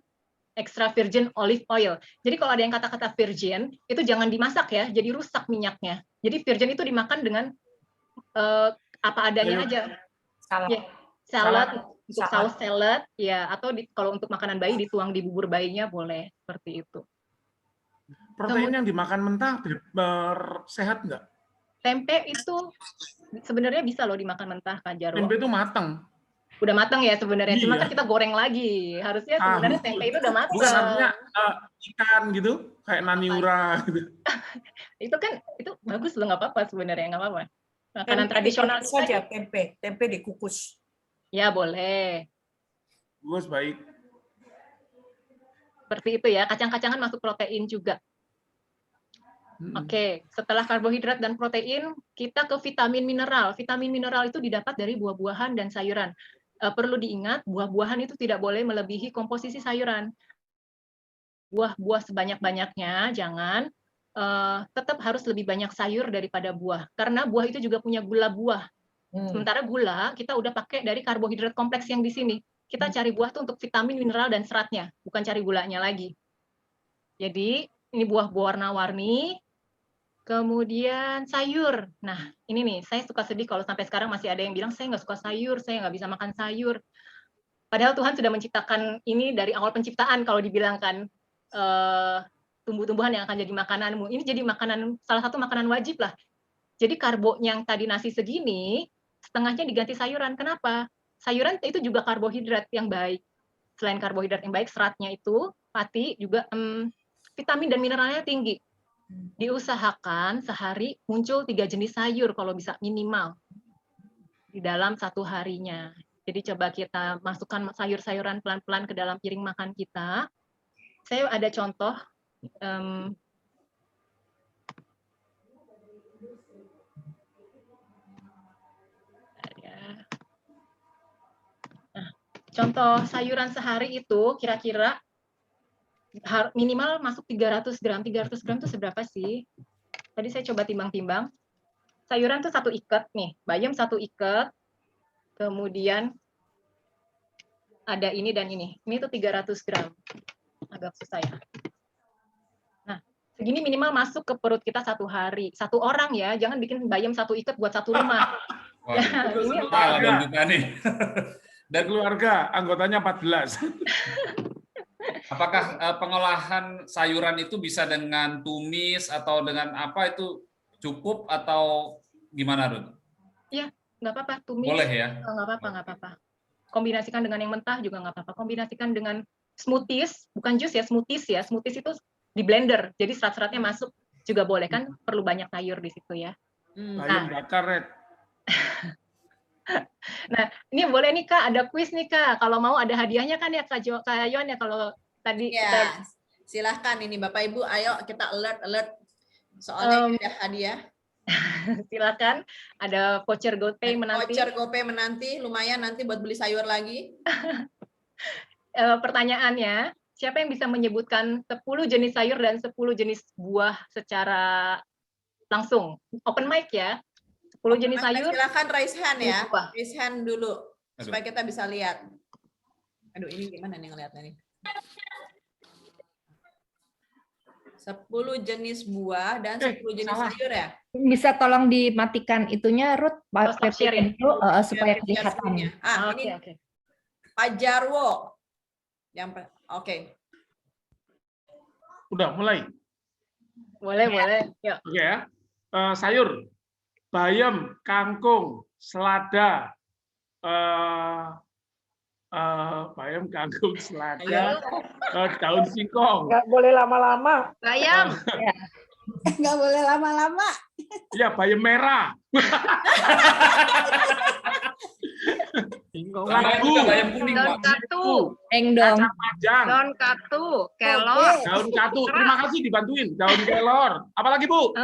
extra virgin olive oil. Jadi kalau ada yang kata-kata virgin, itu jangan dimasak ya, jadi rusak minyaknya. Jadi virgin itu dimakan dengan apa adanya aja. Salad. Ya, salad, untuk saus salad, ya, atau kalau untuk makanan bayi dituang di bubur bayinya boleh, seperti itu. Protein yang dimakan mentah sehat nggak? Tempe itu sebenarnya bisa loh dimakan mentah, Kak Jarwo. Tempe itu matang. Udah matang ya sebenarnya, cuma Iya. kan kita goreng lagi. Harusnya sebenarnya tempe itu udah matang. Bukan, artinya ikan gitu, kayak naniura gitu. itu bagus loh, nggak apa-apa sebenarnya, nggak apa-apa. Makanan tradisional saja, tempe dikukus. Ya boleh. Bagus, baik. Seperti itu ya, kacang-kacangan masuk protein juga. Oke, setelah karbohidrat dan protein, kita ke vitamin mineral. Vitamin mineral itu didapat dari buah-buahan dan sayuran. Perlu diingat, buah-buahan itu tidak boleh melebihi komposisi sayuran. Buah-buah sebanyak-banyaknya, jangan. Tetap harus lebih banyak sayur daripada buah. Karena buah itu juga punya gula buah. Sementara gula, kita udah pakai dari karbohidrat kompleks yang di sini. Kita cari buah tuh untuk vitamin, mineral, dan seratnya. Bukan cari gulanya lagi. Jadi, ini buah warna-warni. Kemudian sayur. Nah, ini nih, saya suka sedih kalau sampai sekarang masih ada yang bilang, saya nggak suka sayur, saya nggak bisa makan sayur. Padahal Tuhan sudah menciptakan ini dari awal penciptaan, kalau dibilangkan tumbuh-tumbuhan yang akan jadi makananmu. Ini jadi salah satu makanan wajib lah. Jadi karbonya yang tadi nasi segini, setengahnya diganti sayuran. Kenapa? Sayuran itu juga karbohidrat yang baik. Selain karbohidrat yang baik, seratnya itu, pati, juga vitamin dan mineralnya tinggi. Diusahakan sehari muncul 3 jenis sayur kalau bisa, minimal di dalam satu harinya. Jadi coba kita masukkan sayur-sayuran pelan-pelan ke dalam piring makan kita. Saya ada contoh. Nah, contoh sayuran sehari itu kira-kira minimal masuk 300 gram. 300 gram itu seberapa sih? Tadi saya coba timbang-timbang. Sayuran tuh 1 ikat nih, bayam 1 ikat. Kemudian ada ini dan ini. Ini tuh 300 gram. Agak susah ya. Nah, segini minimal masuk ke perut kita 1 hari. 1 orang ya, jangan bikin bayam 1 ikat buat 1 rumah. Ya, ini salah dong kita nih. Dan keluarga, anggotanya 14. Apakah pengolahan sayuran itu bisa dengan tumis atau dengan apa, itu cukup atau gimana, Ruth? Iya, nggak apa-apa. Tumis. Boleh ya? Nggak apa-apa. Kombinasikan dengan yang mentah juga nggak apa-apa. Kombinasikan dengan smoothies, bukan jus ya, smoothies ya. Smoothies itu di blender, jadi serat-seratnya masuk juga boleh kan. Perlu banyak sayur di situ ya. Bayam bakar, Red. Nah, ini boleh nih Kak, ada kuis nih Kak. Kalau mau ada hadiahnya kan ya Kak Yon ya, kalau tadi ya, silahkan ini Bapak Ibu, ayo kita alert soalnya ada hadiah. Silakan, ada voucher GoPay menanti. Voucher GoPay menanti, lumayan nanti buat beli sayur lagi. pertanyaannya, siapa yang bisa menyebutkan 10 jenis sayur dan 10 jenis buah secara langsung? Open mic ya. 10 jenis sayur. Silakan raise hand ya. Buah. Raise hand dulu supaya kita bisa lihat. Aduh, ini gimana nih ngelihatnya nih? 10 jenis buah dan 10 jenis sayur ya? Bisa tolong dimatikan itunya, Ruth, stop sharing. itu supaya Share kelihatan. screen-nya. Ini Oke. Pak Jarwo. Oke. Udah mulai. Boleh. Yuk. Oke ya. Sayur, bayam, kangkung, selada, bayam, kangkung, selada, daun singkong. Nggak boleh lama-lama. Bayam. Nggak boleh lama-lama. Iya, bayam merah. Labu, bayam kuning, Daun Pak. katu. Dong. kacang panjang, Daun katu. Kelor. daun katu. Terima kasih dibantuin. Daun kelor. Apalagi Bu?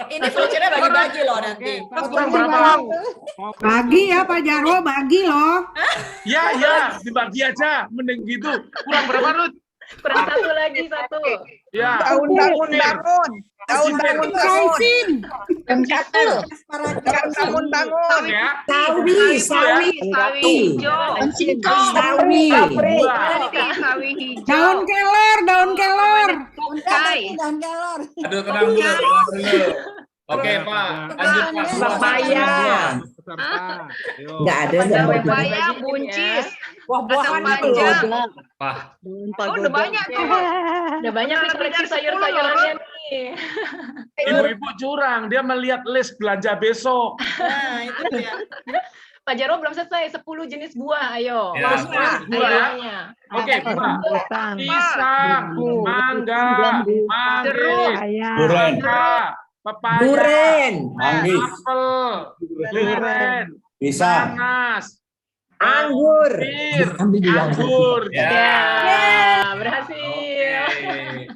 Ini vouchernya bagi-bagi loh nanti. Kurang berapa? Bagi ya Pak Jarwo, bagi loh. Ya, dibagi aja. Mending gitu. Kurang berapa, Ruth? Kurang satu lagi, satu. Ya. Daun. Kaisin. Bangun. Ya. Sawi. Sawi hijau. Sawi. Sawi hijau. Daun kelor. Kai. Aduh, tenang dulu. Oke, Pak. Lanjut, Pak. Papaya. Nggak ada. Pepaya, buncis. Buah-buahan Kacang itu. panjang. Pak. Oh, udah banyak tuh. Udah banyak nih seleksi sayur-sayurannya nih. Ibu-ibu curang. Dia melihat list belanja besok. Nah, itu dia. Pak Jarwo belum selesai, 10 jenis buah, ayo. Ya, buah ya. Ayamnya. Oke, buah. Pisang, mangga, manggis, mangga, pepaya, apel, durian, nanas, Anggur. anggur. Ya. Berhasil. Oke.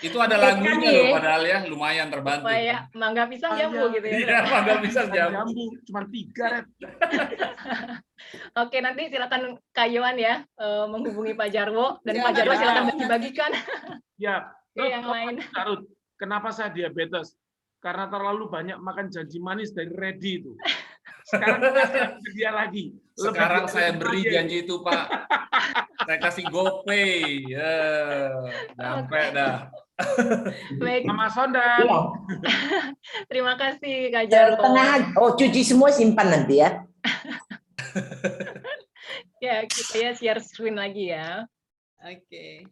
Itu ada lagunya loh, padahal ya lumayan terbantu. Supaya mangga pisang jambu gitu Iya, ya. nggak bisa jambu. Jambu cuma 3, Red. Oke, nanti silakan Kak Yohan ya menghubungi Pak Jarwo dan Ya, Pak Jarwo Pak silakan Jarwo. bagi-bagikan Ya, ke yang lain. Ruth, kenapa saya diabetes? Karena terlalu banyak makan janji manis dari Ready itu. Sekarang kita kasih dia lagi. Sekarang saya beri janji itu, Pak. Saya kasih GoPay. Ya, sampai dah. Baik, Mama Sonda. terima kasih Kak Jarwo. Cuci semua simpan nanti ya. Ya, kita ya share screen lagi ya. Oke.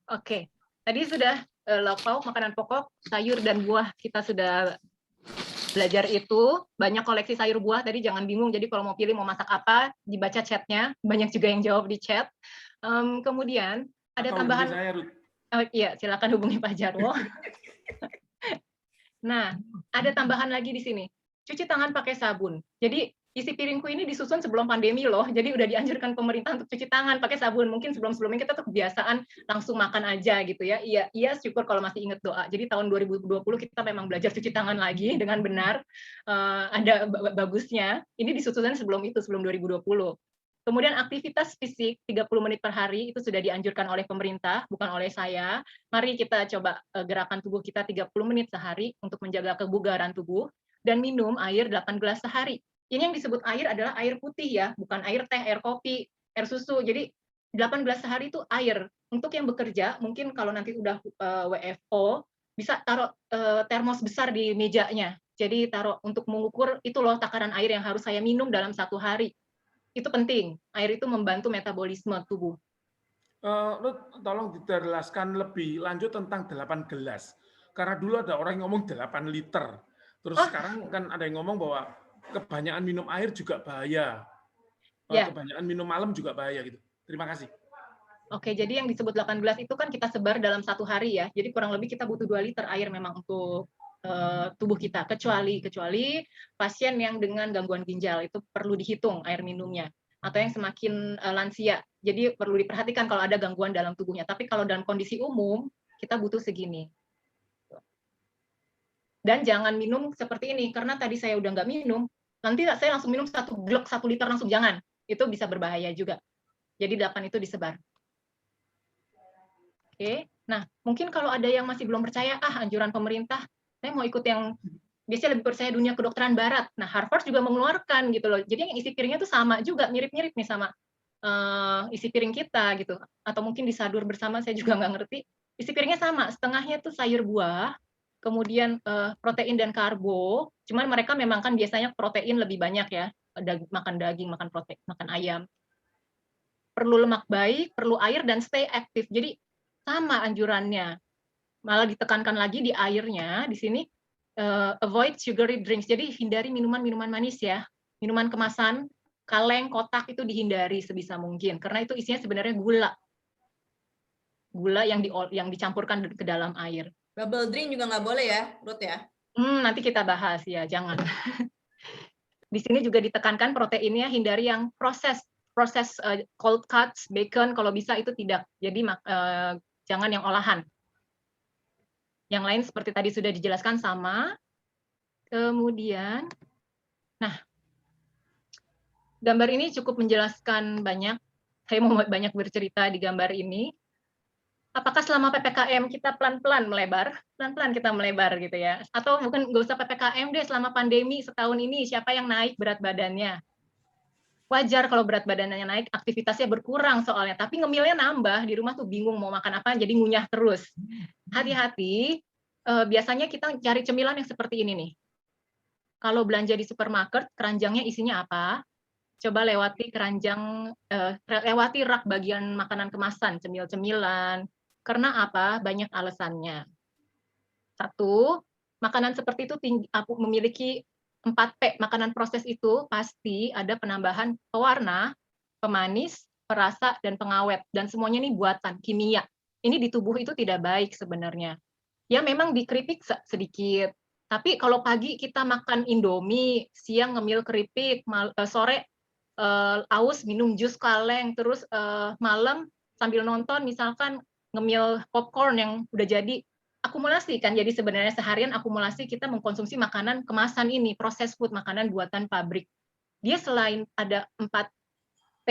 Oke, tadi sudah lauk pauk, makanan pokok, sayur dan buah kita sudah belajar itu. Banyak koleksi sayur buah, tadi jangan bingung. Jadi kalau mau pilih mau masak apa, dibaca chatnya. Banyak juga yang jawab di chat. Kemudian ada Atau tambahan. hubungi saya, Ruth. Iya, silakan hubungi Pak Jarwo. Nah, ada tambahan lagi di sini. Cuci tangan pakai sabun. Jadi isi piringku ini disusun sebelum pandemi loh. Jadi udah dianjurkan pemerintah untuk cuci tangan pakai sabun. Mungkin sebelum-sebelumnya kita tuh kebiasaan langsung makan aja gitu ya. Iya, syukur kalau masih inget doa. Jadi tahun 2020 kita memang belajar cuci tangan lagi dengan benar. Ada bagusnya. Ini disusun sebelum itu, sebelum 2020. Kemudian aktivitas fisik 30 menit per hari itu sudah dianjurkan oleh pemerintah, bukan oleh saya. Mari kita coba gerakan tubuh kita 30 menit sehari untuk menjaga kebugaran tubuh. Dan minum air 8 gelas sehari. Ini yang disebut air adalah air putih ya, bukan air teh, air kopi, air susu. Jadi 8 gelas sehari itu air. Untuk yang bekerja, mungkin kalau nanti udah WFO, bisa taruh termos besar di mejanya. Jadi taruh untuk mengukur itu loh takaran air yang harus saya minum dalam 1 hari. Itu penting. Air itu membantu metabolisme tubuh. Ruth, tolong dijelaskan lebih lanjut tentang 8 gelas. Karena dulu ada orang yang ngomong 8 liter. Terus sekarang kan ada yang ngomong bahwa kebanyakan minum air juga bahaya. Kebanyakan minum malam juga bahaya gitu. Terima kasih. Oke, jadi yang disebut 8 gelas itu kan kita sebar dalam 1 hari ya. Jadi kurang lebih kita butuh 2 liter air memang untuk tubuh kita. Kecuali pasien yang dengan gangguan ginjal itu perlu dihitung air minumnya. Atau yang semakin lansia. Jadi perlu diperhatikan kalau ada gangguan dalam tubuhnya. Tapi kalau dalam kondisi umum kita butuh segini. Dan jangan minum seperti ini, karena tadi saya udah nggak minum, Nanti saya langsung minum 1 glek 1 liter langsung, jangan. Itu bisa berbahaya juga. Jadi 8 itu disebar. Oke. Nah, mungkin kalau ada yang masih belum percaya, anjuran pemerintah, saya mau ikut yang biasanya lebih percaya dunia kedokteran barat. Nah, Harvard juga mengeluarkan gitu loh. Jadi yang isi piringnya tuh sama juga, mirip-mirip nih sama isi piring kita gitu. Atau mungkin disadur bersama, saya juga nggak ngerti. Isi piringnya sama, setengahnya tuh sayur buah, kemudian protein dan karbo. Cuman mereka memang kan biasanya protein lebih banyak ya, makan daging, makan protein, makan ayam. Perlu lemak baik, perlu air dan stay aktif. Jadi sama anjurannya. Malah ditekankan lagi di airnya di sini avoid sugary drinks. Jadi hindari minuman-minuman manis ya. Minuman kemasan, kaleng, kotak itu dihindari sebisa mungkin karena itu isinya sebenarnya gula. Gula yang dicampurkan ke dalam air. Bubble drink juga nggak boleh ya, Ruth ya? Nanti kita bahas ya, jangan. Di sini juga ditekankan proteinnya hindari yang proses cold cuts, bacon kalau bisa itu tidak. Jadi jangan yang olahan. Yang lain seperti tadi sudah dijelaskan sama. Kemudian, nah, gambar ini cukup menjelaskan banyak. Saya mau banyak bercerita di gambar ini. Apakah selama PPKM kita pelan-pelan melebar? Pelan-pelan kita melebar gitu ya. Atau mungkin nggak usah PPKM deh, selama pandemi setahun ini siapa yang naik berat badannya? Wajar kalau berat badannya naik, aktivitasnya berkurang soalnya. Tapi ngemilnya nambah, di rumah tuh bingung mau makan apa, jadi ngunyah terus. Hati-hati, biasanya kita cari cemilan yang seperti ini nih. Kalau belanja di supermarket, keranjangnya isinya apa? Coba lewati lewati rak bagian makanan kemasan, cemil-cemilan. Karena apa? Banyak alasannya. 1, makanan seperti itu memiliki 4P. Makanan proses itu pasti ada penambahan pewarna, pemanis, perasa, dan pengawet. Dan semuanya ini buatan, kimia. Ini di tubuh itu tidak baik sebenarnya. Ya memang dikeripik sedikit. Tapi kalau pagi kita makan Indomie, siang ngemil keripik, sore aus minum jus kaleng, terus malam sambil nonton misalkan ngemil popcorn yang udah jadi, akumulasi kan. Jadi sebenarnya seharian akumulasi kita mengkonsumsi makanan kemasan ini, processed food, makanan buatan pabrik. Dia selain ada 4P,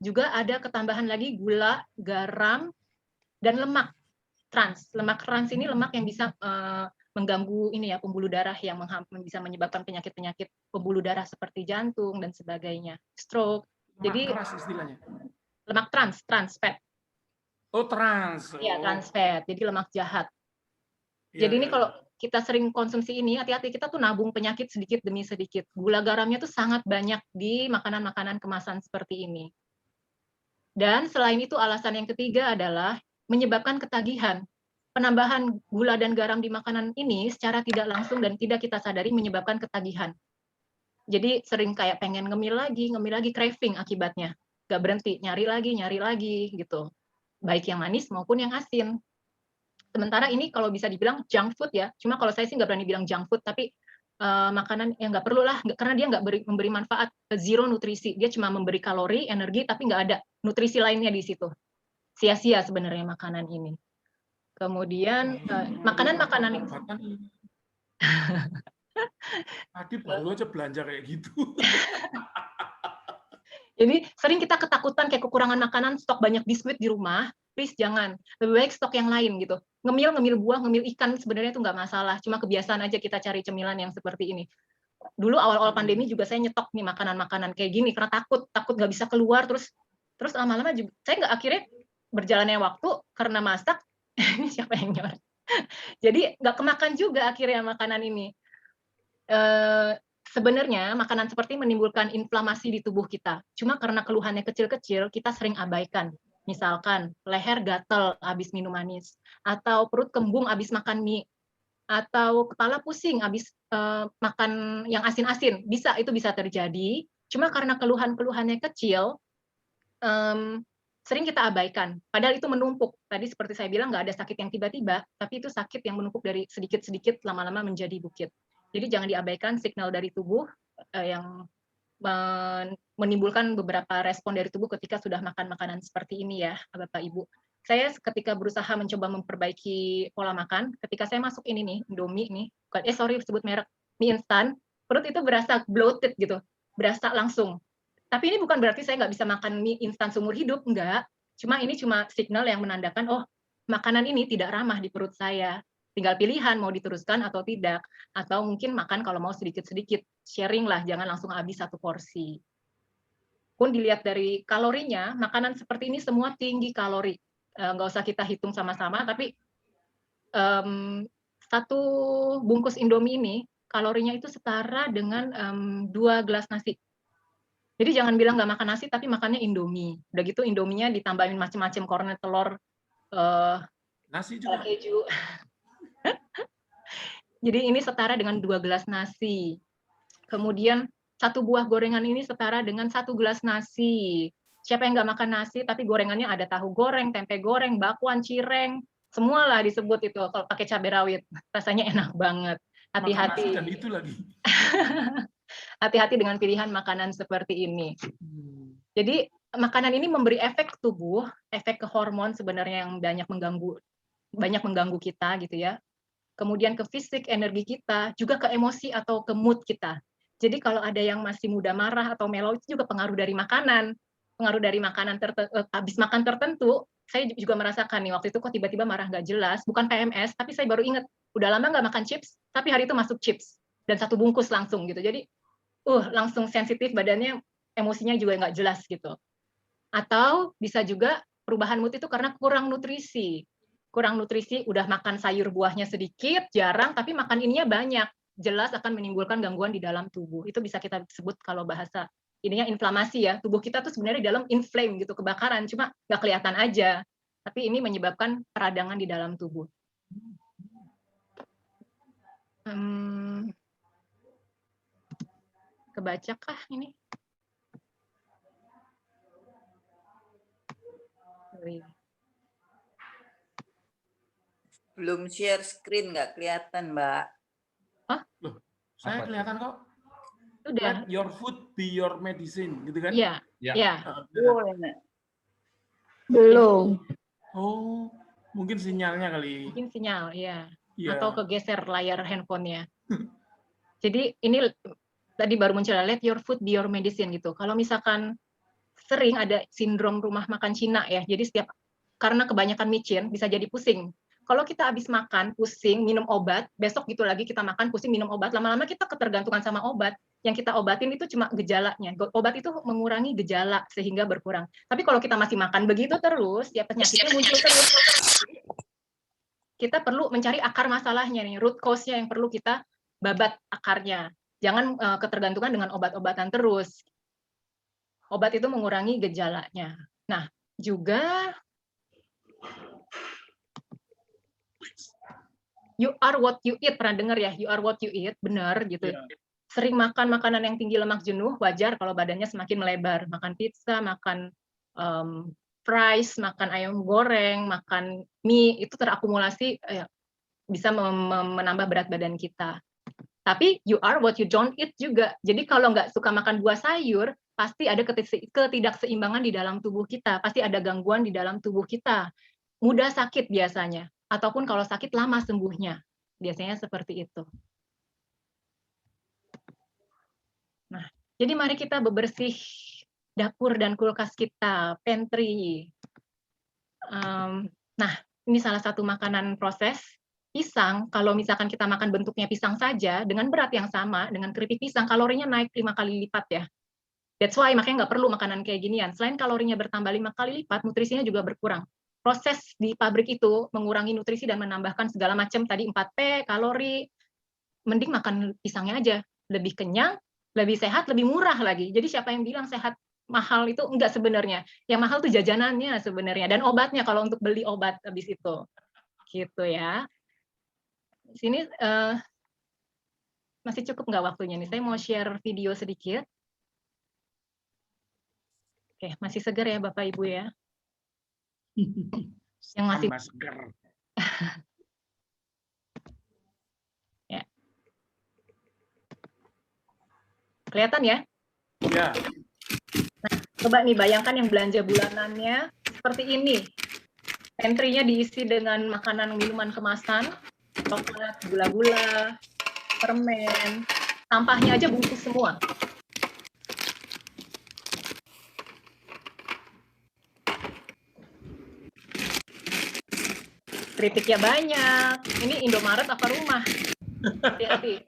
juga ada ketambahan lagi gula, garam, dan lemak trans. Lemak trans ini lemak yang bisa mengganggu ini ya, pembuluh darah yang bisa menyebabkan penyakit-penyakit pembuluh darah seperti jantung dan sebagainya, stroke. Jadi keras istilahnya. Lemak trans fat. Oh, trans. Iya, trans fat. Jadi lemak jahat. Jadi ini kalau kita sering konsumsi ini, hati-hati, kita tuh nabung penyakit sedikit demi sedikit. Gula garamnya tuh sangat banyak di makanan-makanan kemasan seperti ini. Dan selain itu alasan yang ketiga adalah menyebabkan ketagihan. Penambahan gula dan garam di makanan ini secara tidak langsung dan tidak kita sadari menyebabkan ketagihan. Jadi sering kayak pengen ngemil lagi, craving akibatnya. Gak berhenti, nyari lagi gitu. Baik yang manis maupun yang asin. Sementara ini kalau bisa dibilang junk food ya, cuma kalau saya sih nggak berani bilang junk food, tapi makanan yang nggak perlu lah, karena dia nggak memberi manfaat, zero nutrisi. Dia cuma memberi kalori, energi, tapi nggak ada nutrisi lainnya di situ. Sia-sia sebenarnya makanan ini. Kemudian makanan-makanan itu. Tadi baru aja belanja kayak gitu. Jadi sering kita ketakutan kayak kekurangan makanan, stok banyak biskuit di rumah, please jangan. Lebih baik stok yang lain gitu. Ngemil buah, ngemil ikan sebenarnya itu nggak masalah. Cuma kebiasaan aja kita cari cemilan yang seperti ini. Dulu awal-awal pandemi juga saya nyetok nih makanan-makanan kayak gini karena takut nggak bisa keluar, terus lama-lama juga saya nggak, akhirnya berjalannya waktu karena masak ini siapa yang nyorot. Jadi nggak kemakan juga akhirnya makanan ini. Sebenarnya makanan seperti menimbulkan inflamasi di tubuh kita. Cuma karena keluhannya kecil-kecil, kita sering abaikan. Misalkan leher gatel habis minum manis, atau perut kembung habis makan mie, atau kepala pusing habis makan yang asin-asin. Itu bisa terjadi. Cuma karena keluhan-keluhannya kecil, sering kita abaikan. Padahal itu menumpuk. Tadi seperti saya bilang, nggak ada sakit yang tiba-tiba, tapi itu sakit yang menumpuk dari sedikit-sedikit lama-lama menjadi bukit. Jadi jangan diabaikan signal dari tubuh yang menimbulkan beberapa respon dari tubuh ketika sudah makan makanan seperti ini ya, Bapak Ibu. Saya ketika berusaha mencoba memperbaiki pola makan, ketika saya masuk ini nih, Indomie nih, sebut merek mie instan, perut itu berasa bloated gitu, berasa langsung. Tapi ini bukan berarti saya nggak bisa makan mie instan seumur hidup, enggak. Cuma ini cuma signal yang menandakan, oh makanan ini tidak ramah di perut saya. Tinggal pilihan mau diteruskan atau tidak. Atau mungkin makan kalau mau sedikit-sedikit. Sharing lah, jangan langsung habis satu porsi. Pun dilihat dari kalorinya, makanan seperti ini semua tinggi kalori. Nggak usah kita hitung sama-sama, tapi satu bungkus Indomie ini, kalorinya itu setara dengan 2 gelas nasi. Jadi jangan bilang nggak makan nasi, tapi makannya Indomie. Udah gitu Indominya ditambahin macam-macam kornet telur, Nasi juga. keju. Jadi ini setara dengan 2 gelas nasi. Kemudian 1 buah gorengan ini setara dengan 1 gelas nasi. Siapa yang nggak makan nasi, tapi gorengannya ada tahu goreng, tempe goreng, bakwan, cireng, semualah disebut itu kalau pakai cabai rawit. Rasanya enak banget. Hati-hati. Dan itu lagi. Hati-hati dengan pilihan makanan seperti ini. Jadi makanan ini memberi efek tubuh, efek ke hormon sebenarnya yang banyak mengganggu kita gitu ya. Kemudian ke fisik, energi kita, juga ke emosi atau ke mood kita. Jadi kalau ada yang masih mudah marah atau mellow itu juga pengaruh dari makanan. Pengaruh dari makanan habis makan tertentu, saya juga merasakan nih waktu itu kok tiba-tiba marah nggak jelas, bukan PMS, tapi saya baru ingat udah lama nggak makan chips, tapi hari itu masuk chips dan 1 bungkus langsung gitu. Jadi langsung sensitif badannya, emosinya juga nggak jelas gitu. Atau bisa juga perubahan mood itu karena kurang nutrisi. Kurang nutrisi, udah makan sayur buahnya sedikit, jarang, tapi makan ininya banyak. Jelas akan menimbulkan gangguan di dalam tubuh. Itu bisa kita sebut kalau bahasa ininya inflamasi ya. Tubuh kita tuh sebenarnya di dalam inflame gitu, kebakaran, cuma nggak kelihatan aja. Tapi ini menyebabkan peradangan di dalam tubuh. Kebacakah ini? Belum share screen, nggak kelihatan, Mbak. Hah? Loh, saya kelihatan kok. Udah. Let your food be your medicine, gitu kan? Iya. Iya. Belum. Oh, mungkin sinyalnya kali. Mungkin sinyal, ya. Iya. Atau kegeser layar handphonenya. Jadi ini tadi baru muncul, let your food be your medicine gitu. Kalau misalkan sering ada sindrom rumah makan Cina ya, jadi karena kebanyakan micin bisa jadi pusing. Kalau kita habis makan, pusing, minum obat, besok gitu lagi kita makan, pusing, minum obat, lama-lama kita ketergantungan sama obat. Yang kita obatin itu cuma gejalanya. Obat itu mengurangi gejala sehingga berkurang. Tapi kalau kita masih makan begitu terus, ya penyakitnya muncul terus. Kita perlu mencari akar masalahnya nih, root cause-nya yang perlu kita babat akarnya. Jangan ketergantungan dengan obat-obatan terus. Obat itu mengurangi gejalanya. Nah, juga you are what you eat, pernah dengar ya, you are what you eat, benar gitu. Yeah. Sering makan makanan yang tinggi lemak jenuh, wajar kalau badannya semakin melebar. Makan pizza, makan fries, makan ayam goreng, makan mie, itu terakumulasi bisa menambah berat badan kita. Tapi you are what you don't eat juga. Jadi kalau nggak suka makan buah sayur, pasti ada ketidakseimbangan di dalam tubuh kita. Pasti ada gangguan di dalam tubuh kita. Mudah sakit biasanya. Ataupun kalau sakit lama sembuhnya. Biasanya seperti itu. Nah, jadi mari kita bebersih dapur dan kulkas kita, pantry. Nah, ini salah satu makanan proses. Pisang, kalau misalkan kita makan bentuknya pisang saja, dengan berat yang sama, dengan keripik pisang, kalorinya naik 5 kali lipat ya. That's why makanya nggak perlu makanan kayak ginian. Selain kalorinya bertambah 5 kali lipat, nutrisinya juga berkurang. Proses di pabrik itu mengurangi nutrisi dan menambahkan segala macam, tadi 4P, kalori, mending makan pisangnya aja. Lebih kenyang, lebih sehat, lebih murah lagi. Jadi siapa yang bilang sehat mahal itu? Enggak sebenarnya. Yang mahal tuh jajanannya sebenarnya. Dan obatnya kalau untuk beli obat habis itu. Gitu ya. Di sini masih cukup nggak waktunya nih? Saya mau share video sedikit. Oke, masih segar ya Bapak Ibu ya? Yang masih segar. Ya. Kelihatan ya? Ya. Nah, coba nih bayangkan yang belanja bulanannya seperti ini. Pantry-nya diisi dengan makanan minuman kemasan, coklat, gula-gula, permen, Sampahnya aja bungkus semua. Kritiknya banyak. Ini Indomaret apa rumah? Hati-hati.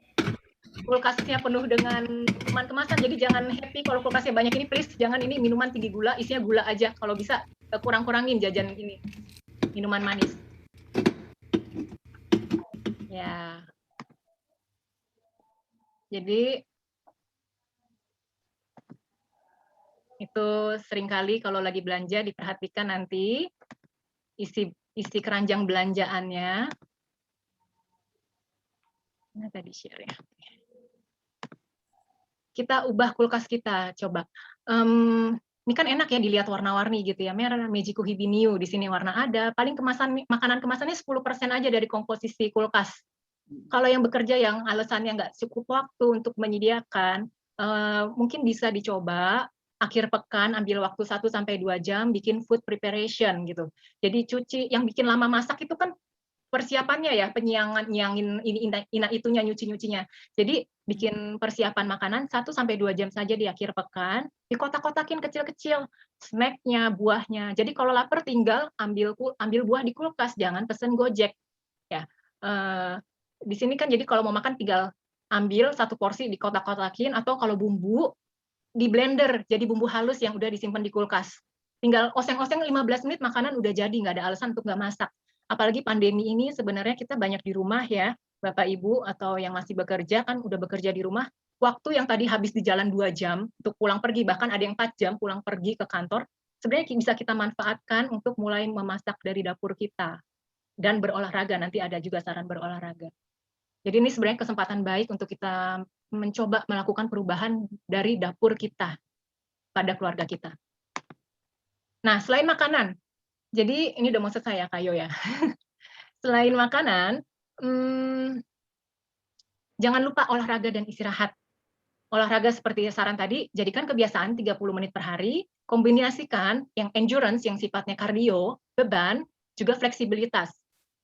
Kulkasnya penuh dengan minuman kemasan, jadi jangan happy kalau kulkasnya banyak ini, please jangan ini minuman tinggi gula, isinya gula aja. Kalau bisa kurang-kurangin jajan ini, minuman manis. Ya. Jadi itu seringkali kalau lagi belanja diperhatikan nanti isi keranjang belanjaannya. Nah, tadi share ya. Kita ubah kulkas kita, coba. Ini kan enak ya dilihat warna-warni gitu ya. Merah, Mejiku Hibiniu, di sini warna ada. Paling makanan kemasannya 10% aja dari komposisi kulkas. Kalau yang bekerja yang alasannya nggak cukup waktu untuk menyediakan, mungkin bisa dicoba akhir pekan ambil waktu 1-2 jam bikin food preparation gitu. Jadi cuci, yang bikin lama masak itu kan persiapannya ya, nyangin ini itunya, nyuci-nyucinya. Jadi bikin persiapan makanan 1-2 jam saja di akhir pekan, dikotak-kotakin kecil-kecil, snacknya, buahnya. Jadi kalau lapar tinggal ambil buah di kulkas, jangan pesen Gojek. Ya, di sini kan jadi kalau mau makan tinggal ambil 1 porsi dikotak-kotakin, atau kalau bumbu di blender jadi bumbu halus yang udah disimpan di kulkas. Tinggal oseng-oseng 15 menit makanan udah jadi, nggak ada alasan untuk nggak masak. Apalagi pandemi ini sebenarnya kita banyak di rumah ya, Bapak Ibu atau yang masih bekerja kan udah bekerja di rumah. Waktu yang tadi habis di jalan 2 jam untuk pulang pergi, bahkan ada yang 4 jam pulang pergi ke kantor, sebenarnya bisa kita manfaatkan untuk mulai memasak dari dapur kita dan berolahraga. Nanti ada juga saran berolahraga. Jadi ini sebenarnya kesempatan baik untuk kita mencoba melakukan perubahan dari dapur kita pada keluarga kita. Nah, selain makanan, jadi ini udah mau selesai ya, Kayo ya. Selain makanan, jangan lupa olahraga dan istirahat. Olahraga seperti saran tadi, jadikan kebiasaan 30 menit per hari, kombinasikan yang endurance, yang sifatnya kardio, beban, juga fleksibilitas.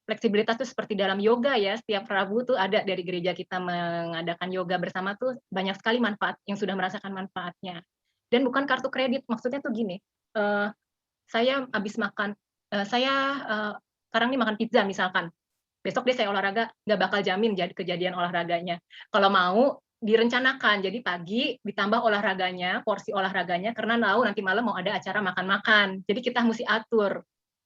Fleksibilitas itu seperti dalam yoga ya, setiap Rabu tuh ada dari gereja kita mengadakan yoga bersama tuh banyak sekali manfaat, yang sudah merasakan manfaatnya. Dan bukan kartu kredit, maksudnya tuh gini, saya habis makan, sekarang nih makan pizza misalkan, besok deh saya olahraga, nggak bakal jamin jadi kejadian olahraganya. Kalau mau direncanakan, jadi pagi ditambah olahraganya, porsi olahraganya, karena tahu nanti malam mau ada acara makan-makan. Jadi kita mesti atur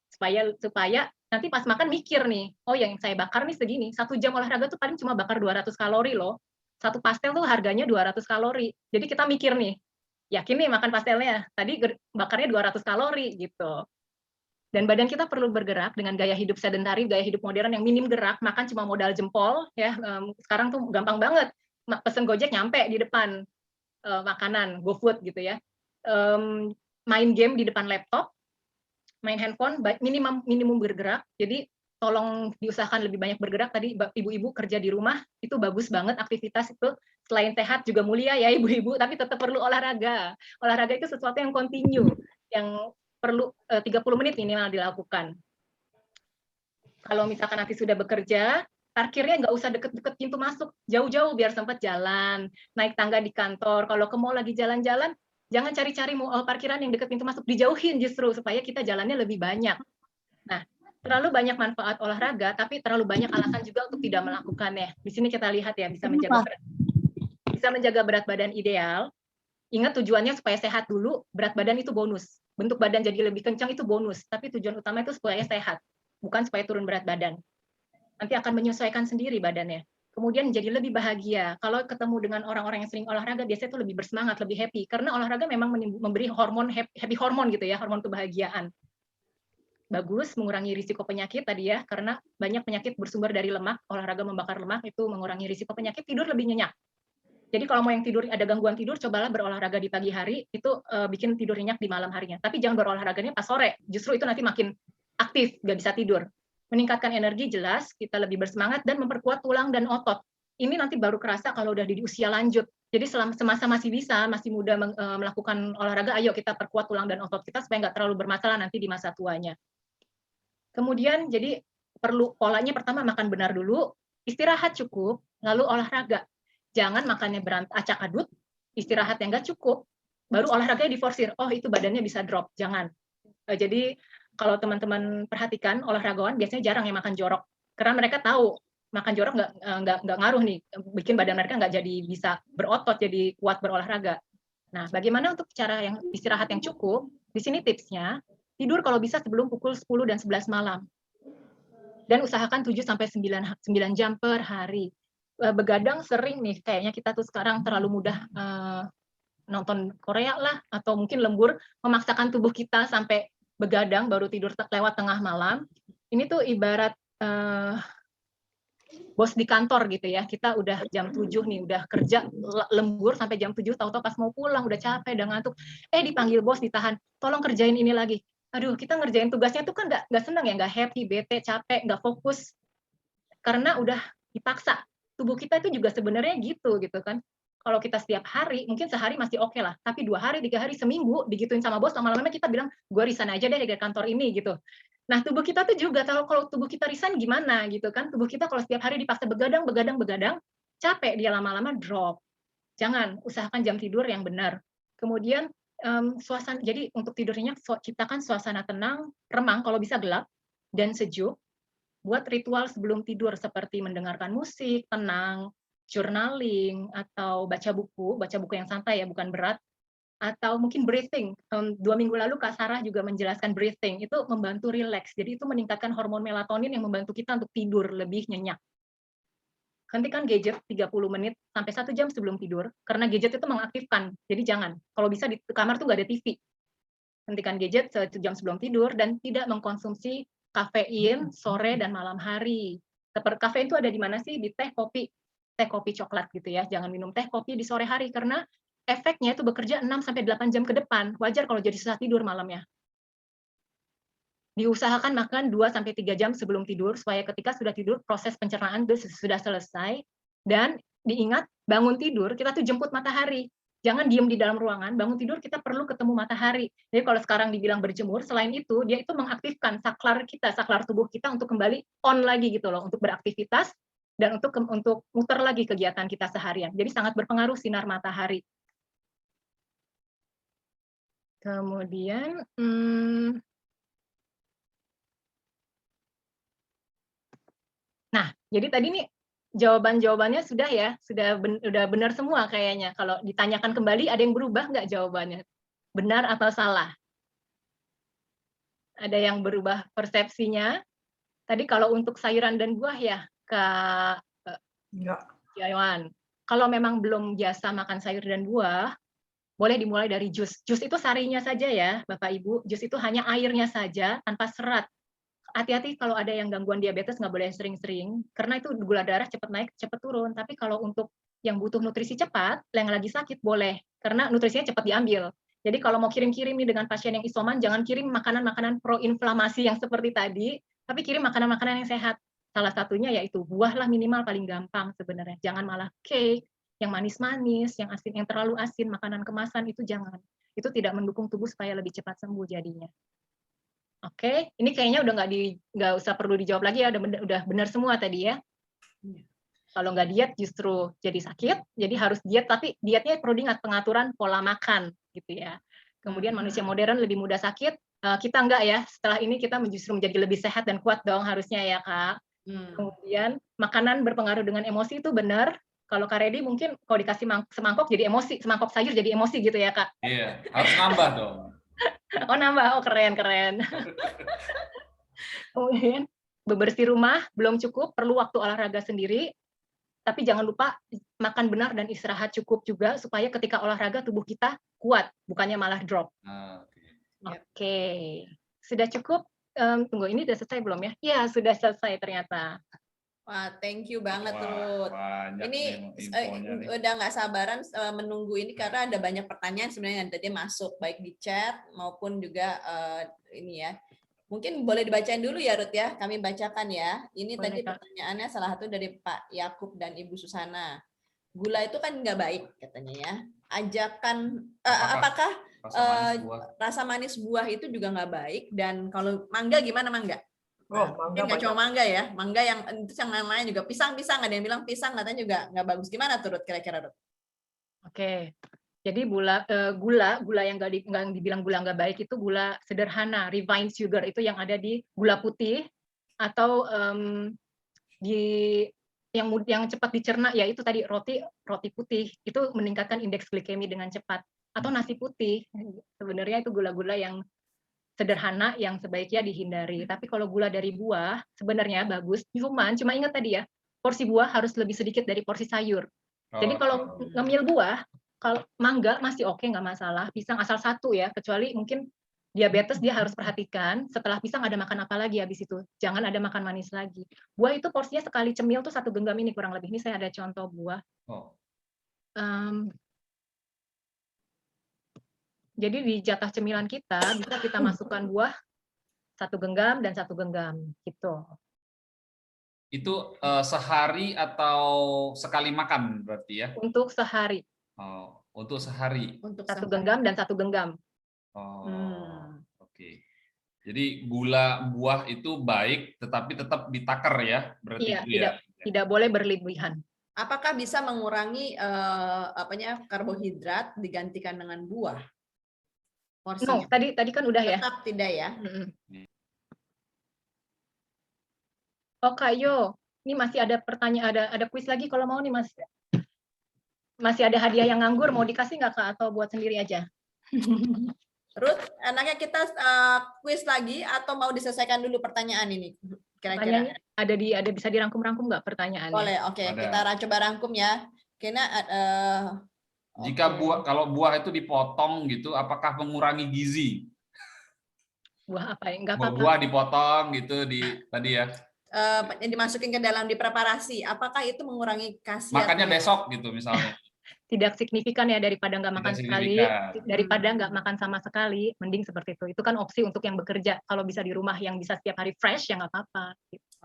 supaya nanti pas makan mikir nih, oh yang saya bakar nih segini, 1 jam olahraga tuh paling cuma bakar 200 kalori loh. 1 pastel tuh harganya 200 kalori. Jadi kita mikir nih, yakin nih makan pastelnya, tadi bakarnya 200 kalori gitu. Dan badan kita perlu bergerak dengan gaya hidup sedentari, gaya hidup modern yang minim gerak, makan cuma modal jempol ya. Sekarang tuh gampang banget, pesen Gojek nyampe di depan makanan, GoFood gitu ya. Main game di depan laptop, main handphone, minimum bergerak. Jadi tolong diusahakan lebih banyak bergerak. Tadi ibu-ibu kerja di rumah itu bagus banget aktivitas itu, selain sehat juga mulia ya ibu-ibu, tapi tetap perlu olahraga. Olahraga itu sesuatu yang kontinu, yang perlu 30 menit minimal dilakukan. Kalau misalkan nanti sudah bekerja, parkirnya nggak usah deket-deket pintu masuk, jauh-jauh biar sempat jalan, naik tangga di kantor. Kalau ke mall lagi jalan-jalan, jangan cari-cari parkiran yang deket pintu masuk, dijauhin justru supaya kita jalannya lebih banyak. Nah, terlalu banyak manfaat olahraga, tapi terlalu banyak alasan juga untuk tidak melakukannya. Di sini kita lihat ya, bisa menjaga berat badan ideal. Ingat tujuannya supaya sehat dulu, berat badan itu bonus. Bentuk badan jadi lebih kencang itu bonus, tapi tujuan utama itu supaya sehat, bukan supaya turun berat badan. Nanti akan menyesuaikan sendiri badannya. Kemudian jadi lebih bahagia. Kalau ketemu dengan orang-orang yang sering olahraga, biasanya itu lebih bersemangat, lebih happy. Karena olahraga memang memberi hormon happy hormon gitu ya, hormon kebahagiaan. Bagus, mengurangi risiko penyakit tadi ya, karena banyak penyakit bersumber dari lemak. Olahraga membakar lemak itu mengurangi risiko penyakit, tidur lebih nyenyak. Jadi kalau mau yang tidur ada gangguan tidur, cobalah berolahraga di pagi hari, itu bikin tidur nyenyak di malam harinya. Tapi jangan berolahraganya pas sore, justru itu nanti makin aktif, nggak bisa tidur. Meningkatkan energi jelas, kita lebih bersemangat dan memperkuat tulang dan otot. Ini nanti baru kerasa kalau udah di usia lanjut. Jadi semasa masih bisa, masih muda melakukan olahraga, ayo kita perkuat tulang dan otot kita supaya nggak terlalu bermasalah nanti di masa tuanya. Kemudian jadi perlu polanya pertama makan benar dulu, istirahat cukup, lalu olahraga. Jangan makannya acak adut, istirahat yang nggak cukup, baru olahraganya diforsir. Oh, itu badannya bisa drop. Jangan. Jadi kalau teman-teman perhatikan, olahragawan biasanya jarang yang makan jorok. Karena mereka tahu makan jorok nggak ngaruh nih, bikin badan mereka nggak jadi bisa berotot, jadi kuat berolahraga. Nah, bagaimana untuk cara yang istirahat yang cukup? Di sini tipsnya, tidur kalau bisa sebelum pukul 10 dan 11 malam. Dan usahakan 7-9 jam per hari. Begadang sering nih, kayaknya kita tuh sekarang terlalu mudah nonton Korea lah, atau mungkin lembur, memaksakan tubuh kita sampai begadang baru tidur lewat tengah malam. Ini tuh ibarat bos di kantor gitu ya, kita udah jam 7 nih, udah kerja lembur sampai jam 7, tahu-tahu pas mau pulang udah capek, udah ngantuk, dipanggil bos, ditahan, tolong kerjain ini lagi. Aduh, kita ngerjain tugasnya tuh kan nggak senang ya, nggak happy, bete, capek, nggak fokus, karena udah dipaksa. Tubuh kita itu juga sebenarnya gitu kan. Kalau kita setiap hari, mungkin sehari masih oke lah, tapi 2 hari, 3 hari, seminggu digituin sama bos, lama-lama kita bilang, gue resign aja deh dari kantor ini gitu. Nah, tubuh kita tuh juga, kalau tubuh kita resign gimana gitu kan, tubuh kita kalau setiap hari dipaksa begadang, capek, dia lama-lama drop. Jangan, usahakan jam tidur yang benar. Kemudian, suasana, jadi untuk tidurnya ciptakan suasana tenang, remang, kalau bisa gelap, dan sejuk. Buat ritual sebelum tidur, seperti mendengarkan musik, tenang, journaling, atau baca buku yang santai ya, bukan berat, atau mungkin breathing. 2 minggu lalu Kak Sarah juga menjelaskan breathing, itu membantu relax. Jadi itu meningkatkan hormon melatonin yang membantu kita untuk tidur lebih nyenyak. Hentikan gadget 30 menit sampai 1 jam sebelum tidur, karena gadget itu mengaktifkan. Jadi jangan, kalau bisa di kamar tuh nggak ada TV. Hentikan gadget 1 jam sebelum tidur, dan tidak mengkonsumsi kafein sore dan malam hari. Kafein itu ada di mana sih? Di teh, kopi coklat gitu ya. Jangan minum teh, kopi di sore hari, karena efeknya itu bekerja 6-8 jam ke depan. Wajar kalau jadi susah tidur malamnya. Diusahakan makan 2-3 jam sebelum tidur, supaya ketika sudah tidur, proses pencernaan itu sudah selesai. Dan diingat, bangun tidur, kita tuh jemput matahari. Jangan diem di dalam ruangan, bangun tidur kita perlu ketemu matahari. Jadi kalau sekarang dibilang berjemur, selain itu, dia itu mengaktifkan saklar kita, saklar tubuh kita untuk kembali on lagi gitu loh, untuk beraktivitas, dan untuk muter lagi kegiatan kita seharian. Jadi sangat berpengaruh sinar matahari. Kemudian, nah, jadi tadi nih jawabannya sudah ya, sudah benar semua kayaknya. Kalau ditanyakan kembali, ada yang berubah nggak jawabannya? Benar atau salah? Ada yang berubah persepsinya? Tadi kalau untuk sayuran dan buah ya, Kak Yawan. Kalau memang belum biasa makan sayur dan buah, boleh dimulai dari jus. Jus itu sarinya saja ya, Bapak Ibu. Jus itu hanya airnya saja, tanpa serat. Hati-hati kalau ada yang gangguan diabetes, nggak boleh sering-sering, karena itu gula darah cepat naik, cepat turun. Tapi kalau untuk yang butuh nutrisi cepat, yang lagi sakit boleh, karena nutrisinya cepat diambil. Jadi kalau mau kirim-kirim nih dengan pasien yang isoman, jangan kirim makanan-makanan proinflamasi yang seperti tadi, tapi kirim makanan-makanan yang sehat. Salah satunya yaitu buah lah, minimal paling gampang sebenarnya. Jangan malah cake, yang manis-manis, yang asin, yang terlalu asin, makanan kemasan itu jangan. Itu tidak mendukung tubuh supaya lebih cepat sembuh jadinya. Oke, ini kayaknya udah nggak usah perlu dijawab lagi ya, udah benar semua tadi ya. Kalau nggak diet justru jadi sakit, jadi harus diet, tapi dietnya perlu diingat pengaturan pola makan gitu ya. Kemudian manusia modern lebih mudah sakit, kita enggak ya. Setelah ini kita justru menjadi lebih sehat dan kuat dong harusnya ya Kak. Kemudian makanan berpengaruh dengan emosi itu benar. Kalau Kak Redi mungkin kalau dikasih semangkok jadi emosi, semangkok sayur jadi emosi gitu ya Kak. Iya, harus nambah dong. Oh nambah, oh keren. Kemudian bebersih rumah belum cukup, perlu waktu olahraga sendiri. Tapi jangan lupa makan benar dan istirahat cukup juga, supaya ketika olahraga tubuh kita kuat, bukannya malah drop. Oke. Sudah cukup? Tunggu, ini sudah selesai belum ya? Ya, sudah selesai ternyata. Wah, thank you banget Ruth. Ini infonya udah nggak sabaran menunggu ini, karena ada banyak pertanyaan sebenarnya yang tadi masuk baik di chat maupun juga ini ya. Mungkin boleh dibacain dulu ya Ruth ya, kami bacakan ya. Ini boleh, tadi Kak. Pertanyaannya salah satu dari Pak Yakub dan Ibu Susana. Gula itu kan nggak baik katanya ya. Ajakan apakah rasa manis buah itu juga nggak baik, dan kalau mangga gimana mangga? Oh, Mungkin nggak cuma mangga ya, mangga yang itu yang lain juga pisang-pisang, ada yang bilang pisang katanya juga nggak bagus. Gimana tuh Ruth kira-kira Ruth? Oke. Jadi gula yang nggak dibilang gula nggak baik itu gula sederhana, refined sugar itu yang ada di gula putih atau di yang cepat dicerna, ya itu tadi roti putih itu meningkatkan indeks glikemi dengan cepat, atau nasi putih. Sebenarnya itu gula-gula yang sederhana yang sebaiknya dihindari. Tapi kalau gula dari buah sebenarnya bagus, cuma ingat tadi ya, porsi buah harus lebih sedikit dari porsi sayur. Jadi kalau ngemil buah, kalau mangga masih oke, nggak masalah. Pisang asal satu ya, kecuali mungkin diabetes dia harus perhatikan. Setelah pisang ada makan apa lagi habis itu? Jangan ada makan manis lagi. Buah itu porsinya sekali cemil tuh 1 genggam ini kurang lebih. Ini saya ada contoh buah. Jadi di jatah cemilan kita bisa kita masukkan buah 1 genggam dan 1 genggam gitu. Itu sehari atau sekali makan berarti ya? Untuk sehari. Oh, untuk sehari. Untuk 1 genggam dan 1 genggam. Oke. Jadi gula buah itu baik, tetapi tetap ditakar ya, berarti Iya, itu ya. tidak boleh berlebihan. Apakah bisa mengurangi karbohidrat digantikan dengan buah? No, tadi kan udah ya. Tetap tidak ya. Oh Kak Yo, ini masih ada pertanyaan, ada kuis lagi kalau mau nih Mas. Masih ada hadiah yang nganggur, mau dikasih nggak Kak atau buat sendiri aja? Ruth, enaknya kita kuis lagi atau mau diselesaikan dulu pertanyaan ini? Kira-kira ada bisa dirangkum-rangkum nggak pertanyaannya? boleh, oke. Kita coba rangkum ya. Kena jika kalau buah itu dipotong gitu, apakah mengurangi gizi? Buah apa ya? Nggak apa-apa. Buah dipotong gitu tadi ya. Dimasukin ke dalam dipreparasi, apakah itu mengurangi khasiat? Makannya besok gitu misalnya. Tidak signifikan ya, daripada nggak makan sekali, daripada nggak makan sama sekali, mending seperti itu. Itu kan opsi untuk yang bekerja. Kalau bisa di rumah yang bisa setiap hari fresh ya nggak apa-apa.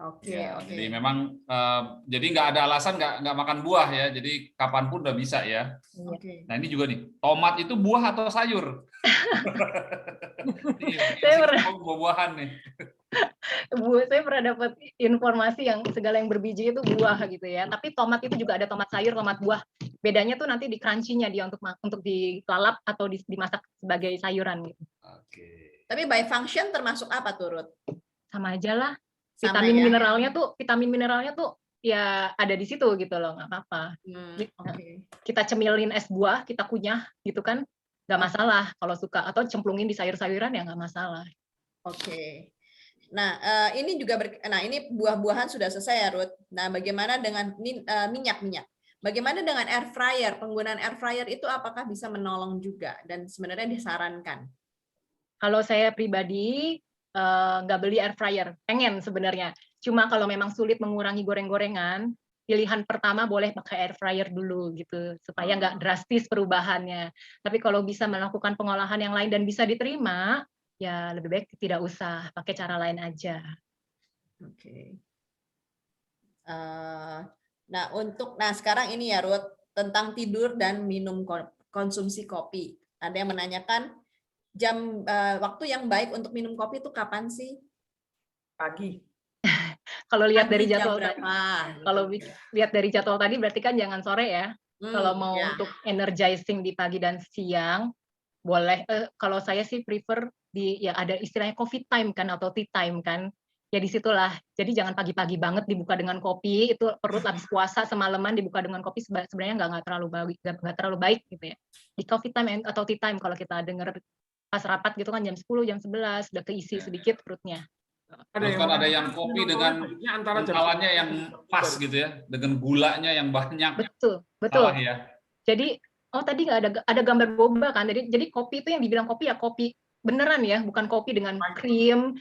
Oke. Jadi memang jadi nggak ada alasan nggak makan buah ya. Jadi kapanpun udah bisa ya. Oke. Nah ini juga nih, tomat itu buah atau sayur? Saya pernah buah-buahan nih. Saya pernah dapat informasi yang segala yang berbiji itu buah gitu ya. Tapi tomat itu juga ada tomat sayur, tomat buah. Bedanya tuh nanti di crunchy-nya dia untuk dilalap atau dimasak sebagai sayuran gitu. Oke. Tapi by function termasuk apa tuh Ruth? Sama aja lah. Sama Vitamin ya? mineralnya tuh ya ada di situ gitu loh, nggak apa-apa. Kita cemilin es buah, kita kunyah gitu kan, nggak masalah kalau suka, atau cemplungin di sayur-sayuran ya nggak masalah. Oke. Nah, ini juga ini buah-buahan sudah selesai ya, Ruth. Nah, bagaimana dengan minyak-minyak? Bagaimana dengan air fryer? Penggunaan air fryer itu apakah bisa menolong juga dan sebenarnya disarankan? Kalau saya pribadi nggak beli air fryer, pengen sebenarnya. Cuma kalau memang sulit mengurangi goreng-gorengan, pilihan pertama boleh pakai air fryer dulu gitu, supaya nggak drastis perubahannya. Tapi kalau bisa melakukan pengolahan yang lain dan bisa diterima, ya lebih baik tidak usah, pakai cara lain aja. Oke. Nah, sekarang ini ya Ruth, tentang tidur dan minum konsumsi kopi. Ada yang menanyakan waktu yang baik untuk minum kopi itu kapan sih? Pagi. Kalau lihat dari Jam jadwal berapa? kalau lihat dari jadwal tadi berarti kan jangan sore ya. Kalau mau untuk energizing di pagi dan siang boleh. Kalau saya sih prefer ya ada istilahnya coffee time kan atau tea time kan. Ya disitulah. Jadi jangan pagi-pagi banget dibuka dengan kopi, itu perut habis puasa semalaman dibuka dengan kopi sebenarnya nggak terlalu baik gitu ya. Di coffee time atau tea time kalau kita dengar pas rapat gitu kan jam 10, jam 11 udah keisi sedikit perutnya. Terus kan ada yang kopi dengan kawannya yang pas gitu ya, dengan gulanya yang banyak. Betul. Salah ya. Jadi tadi nggak ada gambar boba kan. Jadi kopi itu yang dibilang kopi ya kopi beneran ya, bukan kopi dengan krim,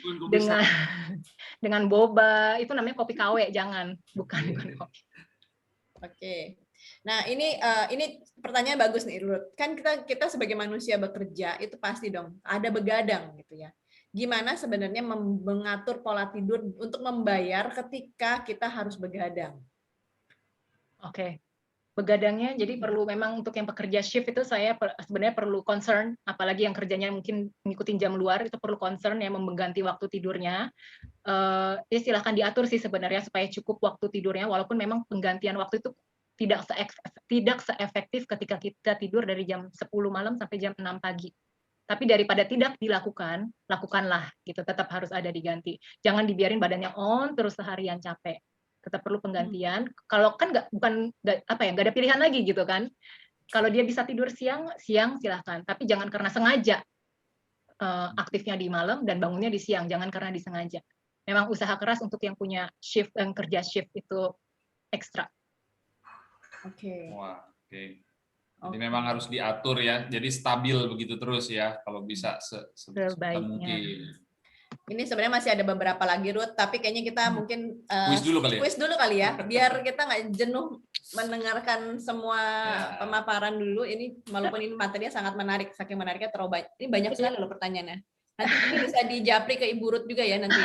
dengan boba. Itu namanya kopi KW, jangan, bukan kopi. Oke. Nah, ini pertanyaan bagus nih, Ruth. Kan kita sebagai manusia bekerja itu pasti dong ada begadang gitu ya. Gimana sebenarnya mengatur pola tidur untuk membayar ketika kita harus begadang? Oke. begadangnya, jadi perlu memang untuk yang pekerja shift itu saya sebenarnya perlu concern, apalagi yang kerjanya mungkin ngikutin jam luar, itu perlu concern ya mengganti waktu tidurnya. Ya silahkan diatur sih sebenarnya supaya cukup waktu tidurnya, walaupun memang penggantian waktu itu tidak seefektif ketika kita tidur dari jam 10 malam sampai jam 6 pagi. Tapi daripada tidak dilakukan, lakukanlah gitu, tetap harus ada diganti. Jangan dibiarin badannya on terus seharian capek. Tetap perlu penggantian. Kalau kan nggak ada pilihan lagi gitu kan. Kalau dia bisa tidur siang silahkan. Tapi jangan karena sengaja aktifnya di malam dan bangunnya di siang. Jangan karena disengaja. Memang usaha keras untuk yang punya shift, yang kerja shift itu ekstra. Oke. Wah, oke. Jadi memang harus diatur ya. Jadi stabil begitu terus ya. Kalau bisa sebisa mungkin. Ini sebenarnya masih ada beberapa lagi, Ruth, tapi kayaknya kita mungkin Kuis dulu kali ya? Biar kita nggak jenuh mendengarkan semua pemaparan dulu. Ini walaupun ini materinya sangat menarik, saking menariknya terlalu banyak. Ini banyak sekali loh pertanyaannya. Nanti ini bisa dijapri ke Ibu Ruth juga ya nanti.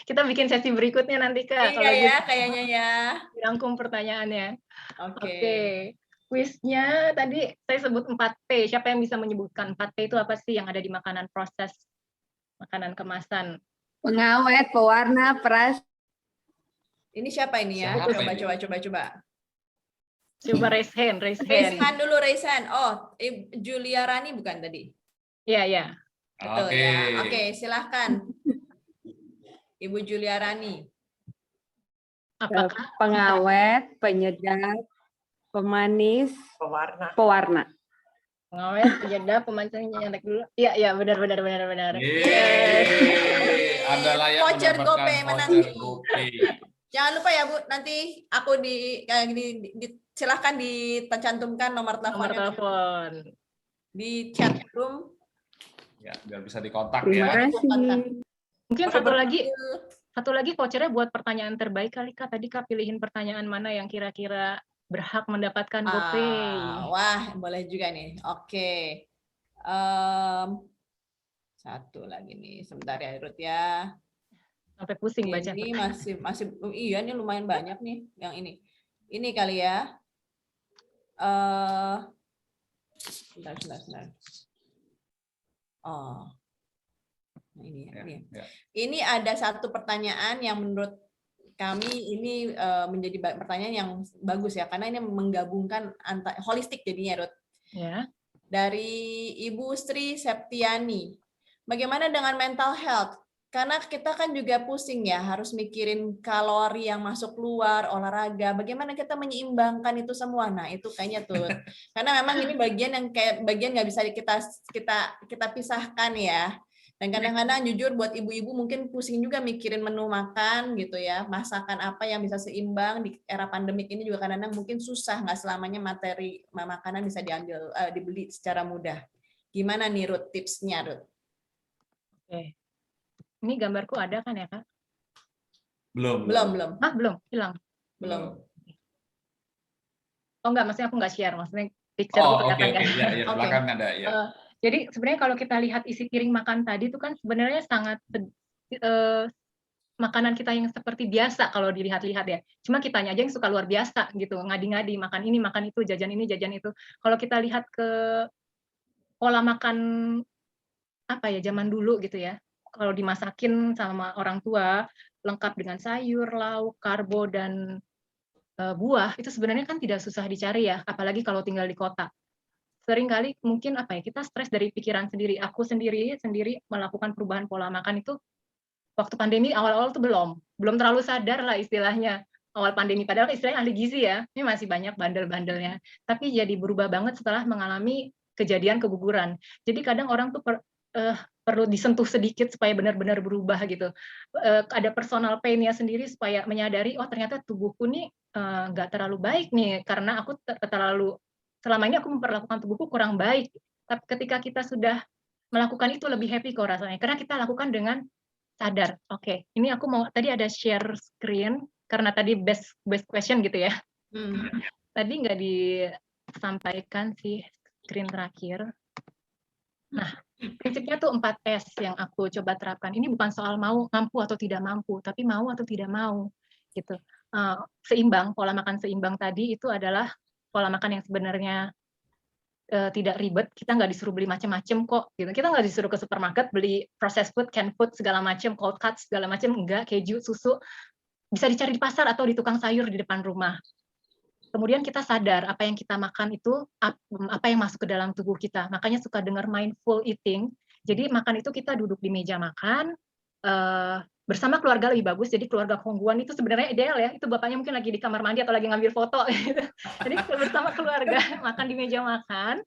Kita bikin sesi berikutnya nanti, Kak. Iya ya, kayaknya ya. Dirangkum pertanyaannya. Oke. Kuisnya tadi saya sebut 4P. Siapa yang bisa menyebutkan 4P itu apa sih yang ada di makanan proses? Makanan kemasan. Pengawet, pewarna, peras. Ini siapa ini ya? Coba. Coba raise hand. Raise hand dulu, raise hand. Oh, Julia Rani bukan tadi? Iya. Betul ya. Oke, silahkan. Ibu Julia Rani. Apakah pengawet, penyedap, pemanis, pewarna. Pengawet, penyedap, pemanis, nyontek dulu. Iya, benar. Adalah yang voucher GoPay menang. GoPay. Jangan lupa ya Bu, nanti aku silahkan dicantumkan nomor telepon di chat room. Ya, biar bisa dikontak Terima ya. kasih. Mungkin satu lagi vouchernya buat pertanyaan terbaik kali Kak. Tadi Kak pilihin pertanyaan mana yang kira-kira berhak mendapatkan GoPay. Wah, boleh juga nih. Oke. Satu lagi nih, sebentar ya Ruth ya. Sampai pusing baca. Ini masih iya ini lumayan banyak nih yang ini. Ini kali ya. Sebentar. Oh. Nah, ini ya. Ini ada satu pertanyaan yang menurut kami ini menjadi pertanyaan yang bagus ya, karena ini menggabungkan holistik jadinya, Ruth. Ya. Dari Ibu Sri Septiani. Bagaimana dengan mental health? Karena kita kan juga pusing ya, harus mikirin kalori yang masuk keluar, olahraga. Bagaimana kita menyeimbangkan itu semua? Nah, itu kayaknya tuh. Karena memang ini bagian yang kayak bagian nggak bisa kita pisahkan ya. Dan kadang-kadang jujur buat ibu-ibu mungkin pusing juga mikirin menu makan gitu ya, masakan apa yang bisa seimbang di era pandemik ini juga kadang-kadang mungkin susah, nggak selamanya materi makanan bisa dibeli secara mudah. Gimana nih Ruth tipsnya Ruth? Oke. Ini gambarku ada kan ya Kak? Belum. Belum, hilang. Belum. Oh enggak, maksudnya aku nggak share, maksudnya picture itu kelihatan kan? Ya, belakang ada ya. Jadi sebenarnya kalau kita lihat isi piring makan tadi itu kan sebenarnya sangat makanan kita yang seperti biasa kalau dilihat-lihat ya. Cuma kitanya aja yang suka luar biasa gitu, ngadi-ngadi makan ini, makan itu, jajan ini, jajan itu. Kalau kita lihat ke pola makan apa ya zaman dulu gitu ya. Kalau dimasakin sama orang tua lengkap dengan sayur, lauk, karbo dan buah itu sebenarnya kan tidak susah dicari ya, apalagi kalau tinggal di kota. Seringkali mungkin kita stres dari pikiran sendiri. Aku sendiri melakukan perubahan pola makan itu waktu pandemi awal-awal tuh belum terlalu sadar lah istilahnya awal pandemi. Padahal istilahnya ahli gizi ya, ini masih banyak bandel-bandelnya. Tapi jadi berubah banget setelah mengalami kejadian keguguran. Jadi kadang orang tuh perlu disentuh sedikit supaya benar-benar berubah gitu. Ada personal pain-nya sendiri supaya menyadari ternyata tubuhku nih nggak terlalu baik nih karena aku selama ini aku memperlakukan tubuhku kurang baik. Tapi ketika kita sudah melakukan itu lebih happy kok rasanya. Karena kita lakukan dengan sadar. Oke, ini aku mau tadi ada share screen karena tadi best question gitu ya. Tadi nggak disampaikan sih screen terakhir. Nah, prinsipnya tuh 4S yang aku coba terapkan. Ini bukan soal mampu atau tidak mampu, tapi mau atau tidak mau gitu. seimbang, pola makan seimbang tadi itu adalah pola makan yang sebenarnya tidak ribet. Kita nggak disuruh beli macam-macam kok. Gitu. Kita nggak disuruh ke supermarket beli processed food, canned food segala macam, cold cuts segala macam, enggak, keju, susu bisa dicari di pasar atau di tukang sayur di depan rumah. Kemudian kita sadar apa yang kita makan itu apa yang masuk ke dalam tubuh kita. Makanya suka dengar mindful eating. Jadi makan itu kita duduk di meja makan bersama keluarga lebih bagus. Jadi keluarga Hongguan itu sebenarnya ideal ya. Itu bapaknya mungkin lagi di kamar mandi atau lagi ngambil foto. Gitu. Jadi bersama keluarga makan di meja makan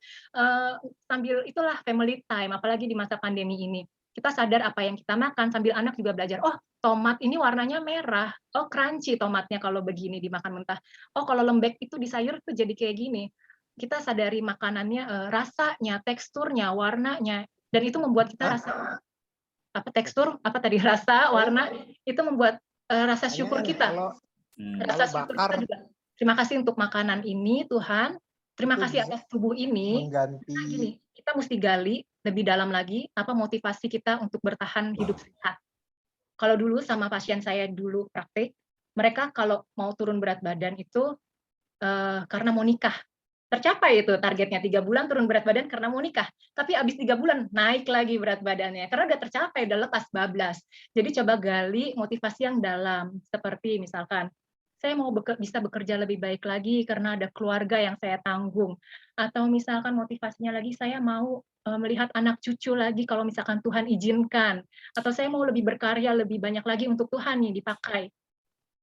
sambil itulah family time. Apalagi di masa pandemi ini. Kita sadar apa yang kita makan sambil anak juga belajar. Oh, tomat ini warnanya merah. Oh, crunchy tomatnya kalau begini dimakan mentah. Oh, kalau lembek itu di sayur tuh jadi kayak gini. Kita sadari makanannya, rasanya, teksturnya, warnanya, dan itu membuat kita rasa tekstur, rasa, warna, itu membuat rasa syukur kita. Rasa syukur kita juga. Terima kasih untuk makanan ini, Tuhan. Terima kasih atas tubuh ini. Gini, kita mesti gali lebih dalam lagi apa motivasi kita untuk bertahan hidup sehat. Kalau dulu sama pasien saya dulu praktik, mereka kalau mau turun berat badan itu karena mau nikah. Tercapai itu targetnya 3 bulan turun berat badan karena mau nikah. Tapi habis 3 bulan naik lagi berat badannya karena udah tercapai, udah lepas bablas. Jadi coba gali motivasi yang dalam, seperti misalkan saya mau bisa bekerja lebih baik lagi karena ada keluarga yang saya tanggung. Atau misalkan motivasinya lagi saya mau melihat anak cucu lagi kalau misalkan Tuhan izinkan. Atau saya mau lebih berkarya lebih banyak lagi untuk Tuhan nih dipakai.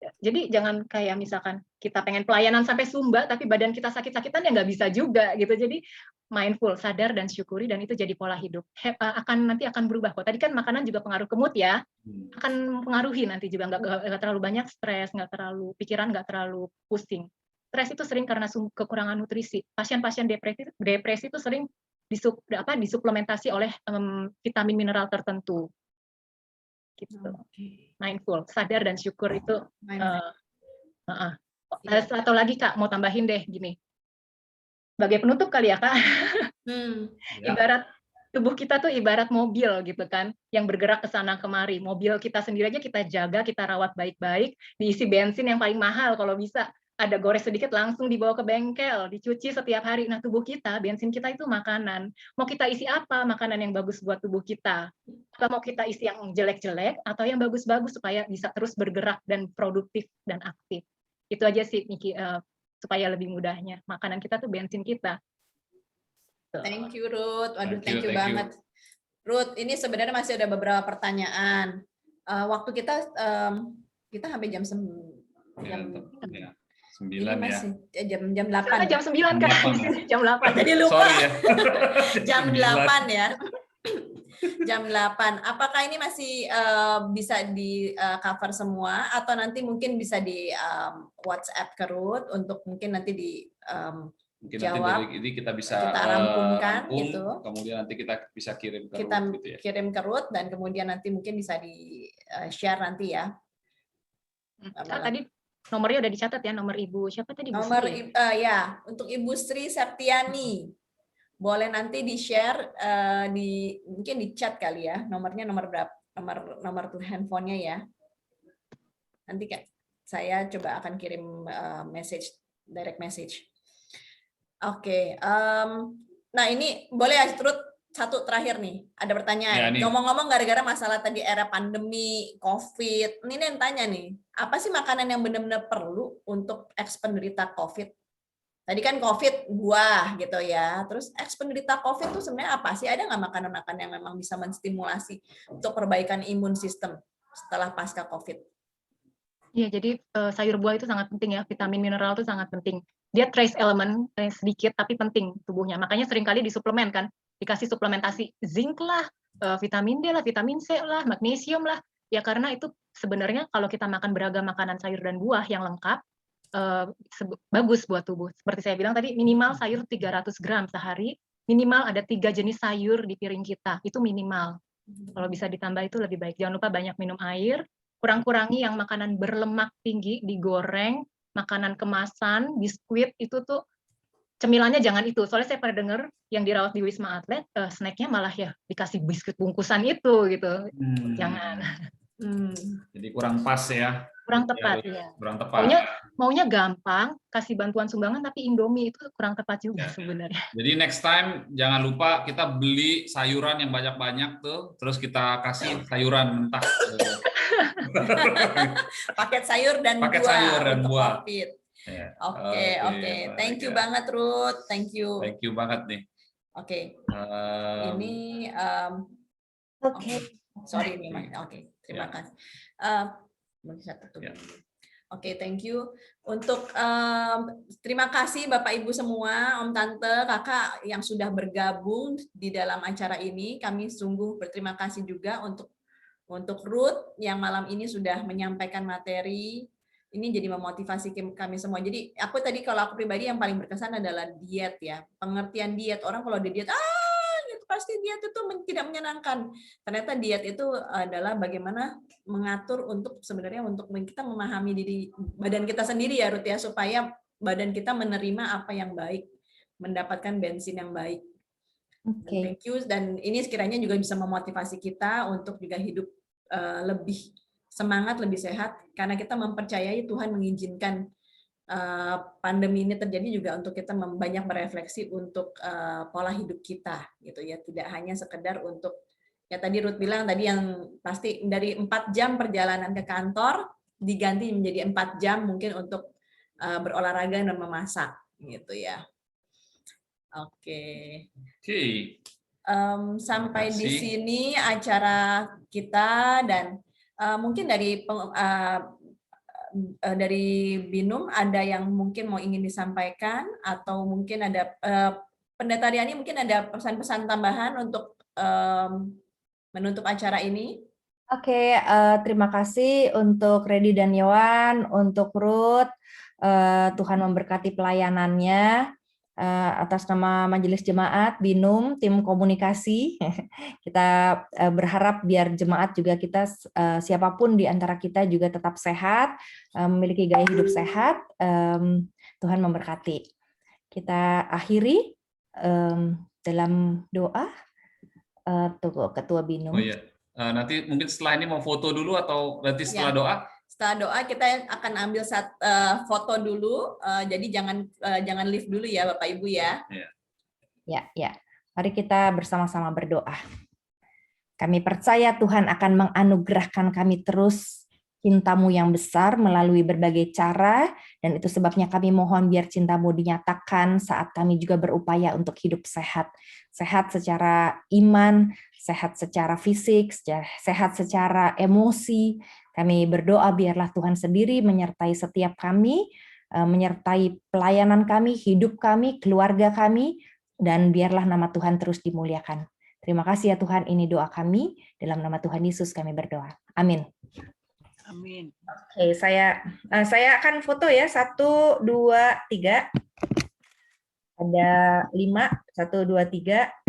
Jadi jangan kayak misalkan kita pengen pelayanan sampai Sumba tapi badan kita sakit-sakitan ya nggak bisa juga gitu. Jadi mindful, sadar dan syukuri, dan itu jadi pola hidup. Nanti akan berubah kok. Tadi kan makanan juga pengaruh ke mood ya, akan pengaruhi nanti juga nggak terlalu banyak stres, nggak terlalu pikiran, nggak terlalu pusing. Stres itu sering karena kekurangan nutrisi. Pasien-pasien depresi itu sering disuplementasi oleh vitamin mineral tertentu. Gitu. Mindful, sadar dan syukur itu. Atau lagi Kak, mau tambahin deh gini. Sebagai penutup kali ya Kak. Ibarat tubuh kita tuh ibarat mobil gitu kan, yang bergerak ke sana kemari. Mobil kita sendiri aja kita jaga, kita rawat baik-baik, diisi bensin yang paling mahal kalau bisa. Ada gores sedikit langsung dibawa ke bengkel, dicuci setiap hari. Nah, tubuh kita, bensin kita itu makanan. Mau kita isi apa? Makanan yang bagus buat tubuh kita. Atau mau kita isi yang jelek-jelek atau yang bagus-bagus supaya bisa terus bergerak dan produktif dan aktif. Itu aja sih Niki, supaya lebih mudahnya. Makanan kita tuh bensin kita. Thank you Ruth. Waduh, thank you banget. Ruth, ini sebenarnya masih ada beberapa pertanyaan. Waktu kita sampai jam 9 masih, ya. Jam 8. Jam 9 kan? Jam 8. Jadi lupa. Sorry ya. Jam 8 ya. Jam 8. Apakah ini masih bisa di cover semua atau nanti mungkin bisa di WhatsApp ke Ruth untuk mungkin nanti di mungkin jawab. nanti dari ini kita bisa kita rampungkan gitu. Kemudian nanti kita bisa kirim ke kita Ruth, gitu ya. kirim ke Ruth dan kemudian nanti mungkin bisa di share nanti ya. Tadi nomornya udah dicatat ya, nomor Ibu siapa tadi? Nomor ya, untuk Ibu Sri Septiani. Boleh nanti di-share mungkin di chat kali ya. Nomornya nomor berapa? Nomor tuh handphonenya ya. Nanti saya coba akan kirim direct message. Oke. Nah, ini boleh ya Ruth, satu terakhir nih, ada pertanyaan. Ngomong-ngomong gara-gara masalah tadi era pandemi, COVID, ini yang tanya nih, apa sih makanan yang benar-benar perlu untuk ex-penderita COVID? Tadi kan COVID buah gitu ya, terus ex-penderita COVID itu sebenarnya apa sih? Ada nggak makanan-makanan yang memang bisa menstimulasi untuk perbaikan imun sistem setelah pasca COVID? Iya, jadi sayur buah itu sangat penting ya, vitamin mineral itu sangat penting. Dia trace element sedikit tapi penting tubuhnya, makanya seringkali disuplemen kan. Dikasih suplementasi zinc lah, vitamin D lah, vitamin C lah, magnesium lah. Ya karena itu sebenarnya kalau kita makan beragam makanan sayur dan buah yang lengkap, bagus buat tubuh. Seperti saya bilang tadi, minimal sayur 300 gram sehari, minimal ada 3 jenis sayur di piring kita, itu minimal. Kalau bisa ditambah itu lebih baik. Jangan lupa banyak minum air, kurang-kurangi yang makanan berlemak tinggi, digoreng, makanan kemasan, biskuit, itu tuh cemilannya jangan itu. Soalnya saya pernah dengar yang dirawat di Wisma Atlet, snacknya malah ya dikasih biskuit bungkusan itu gitu. Jangan. Jadi kurang pas ya. kurang Ya, tepat ya. kurang tepat. Maunya gampang, kasih bantuan sumbangan, tapi Indomie itu kurang tepat juga sebenarnya. Jadi next time jangan lupa kita beli sayuran yang banyak-banyak tuh, terus kita kasih sayuran mentah. Paket sayur dan Paket buah sayur dan untuk buah. COVID. Ya. Oke. baik, Thank you ya. banget Ruth. Thank you. Thank you banget nih. Oke. Ini Oke. sorry nih Mas. Oke, terima kasih. Bisa tutup. Oke, thank you. Untuk terima kasih Bapak Ibu semua, Om Tante, Kakak yang sudah bergabung di dalam acara ini. Kami sungguh berterima kasih juga untuk Ruth yang malam ini sudah menyampaikan materi. Ini jadi memotivasi kami semua. Jadi kalau aku pribadi yang paling berkesan adalah diet ya. Pengertian diet. Orang kalau di diet, itu pasti diet itu tidak menyenangkan. Ternyata diet itu adalah bagaimana mengatur untuk sebenarnya untuk kita memahami badan kita sendiri ya Ruth ya, supaya badan kita menerima apa yang baik, mendapatkan bensin yang baik. Oke. Thank you, dan ini sekiranya juga bisa memotivasi kita untuk juga hidup lebih semangat, lebih sehat, karena kita mempercayai Tuhan mengizinkan pandemi ini terjadi juga untuk kita banyak berefleksi untuk pola hidup kita, gitu ya, tidak hanya sekedar untuk ya tadi Ruth bilang tadi yang pasti dari 4 jam perjalanan ke kantor diganti menjadi 4 jam mungkin untuk berolahraga dan memasak, gitu ya. Oke. Sampai di sini acara kita, dan mungkin dari Binum ada yang mungkin mau ingin disampaikan, atau mungkin ada Pendeta Riani mungkin ada pesan-pesan tambahan untuk menutup acara ini. Oke, terima kasih untuk Redi dan Yowan, untuk Ruth. Tuhan memberkati pelayanannya. Atas nama Majelis Jemaat, Binum, tim komunikasi, kita berharap biar jemaat juga kita, siapapun di antara kita juga tetap sehat, memiliki gaya hidup sehat. Tuhan memberkati. Kita akhiri dalam doa. Ketua Binum. Oh iya, nanti mungkin setelah ini mau foto dulu atau nanti setelah doa? Setelah doa kita akan ambil foto dulu, jadi jangan live dulu ya Bapak Ibu ya. Ya. Mari kita bersama-sama berdoa. Kami percaya Tuhan akan menganugerahkan kami terus cinta-Mu yang besar melalui berbagai cara, dan itu sebabnya kami mohon biar cinta-Mu dinyatakan saat kami juga berupaya untuk hidup sehat. Sehat secara iman, sehat secara fisik, sehat secara emosi. Kami berdoa biarlah Tuhan sendiri menyertai setiap kami, menyertai pelayanan kami, hidup kami, keluarga kami, dan biarlah nama Tuhan terus dimuliakan. Terima kasih ya Tuhan, ini doa kami. Dalam nama Tuhan Yesus kami berdoa. Amin. Amin. Oke, saya akan foto ya. 1, 2, 3. Ada 5, 1, 2, 3.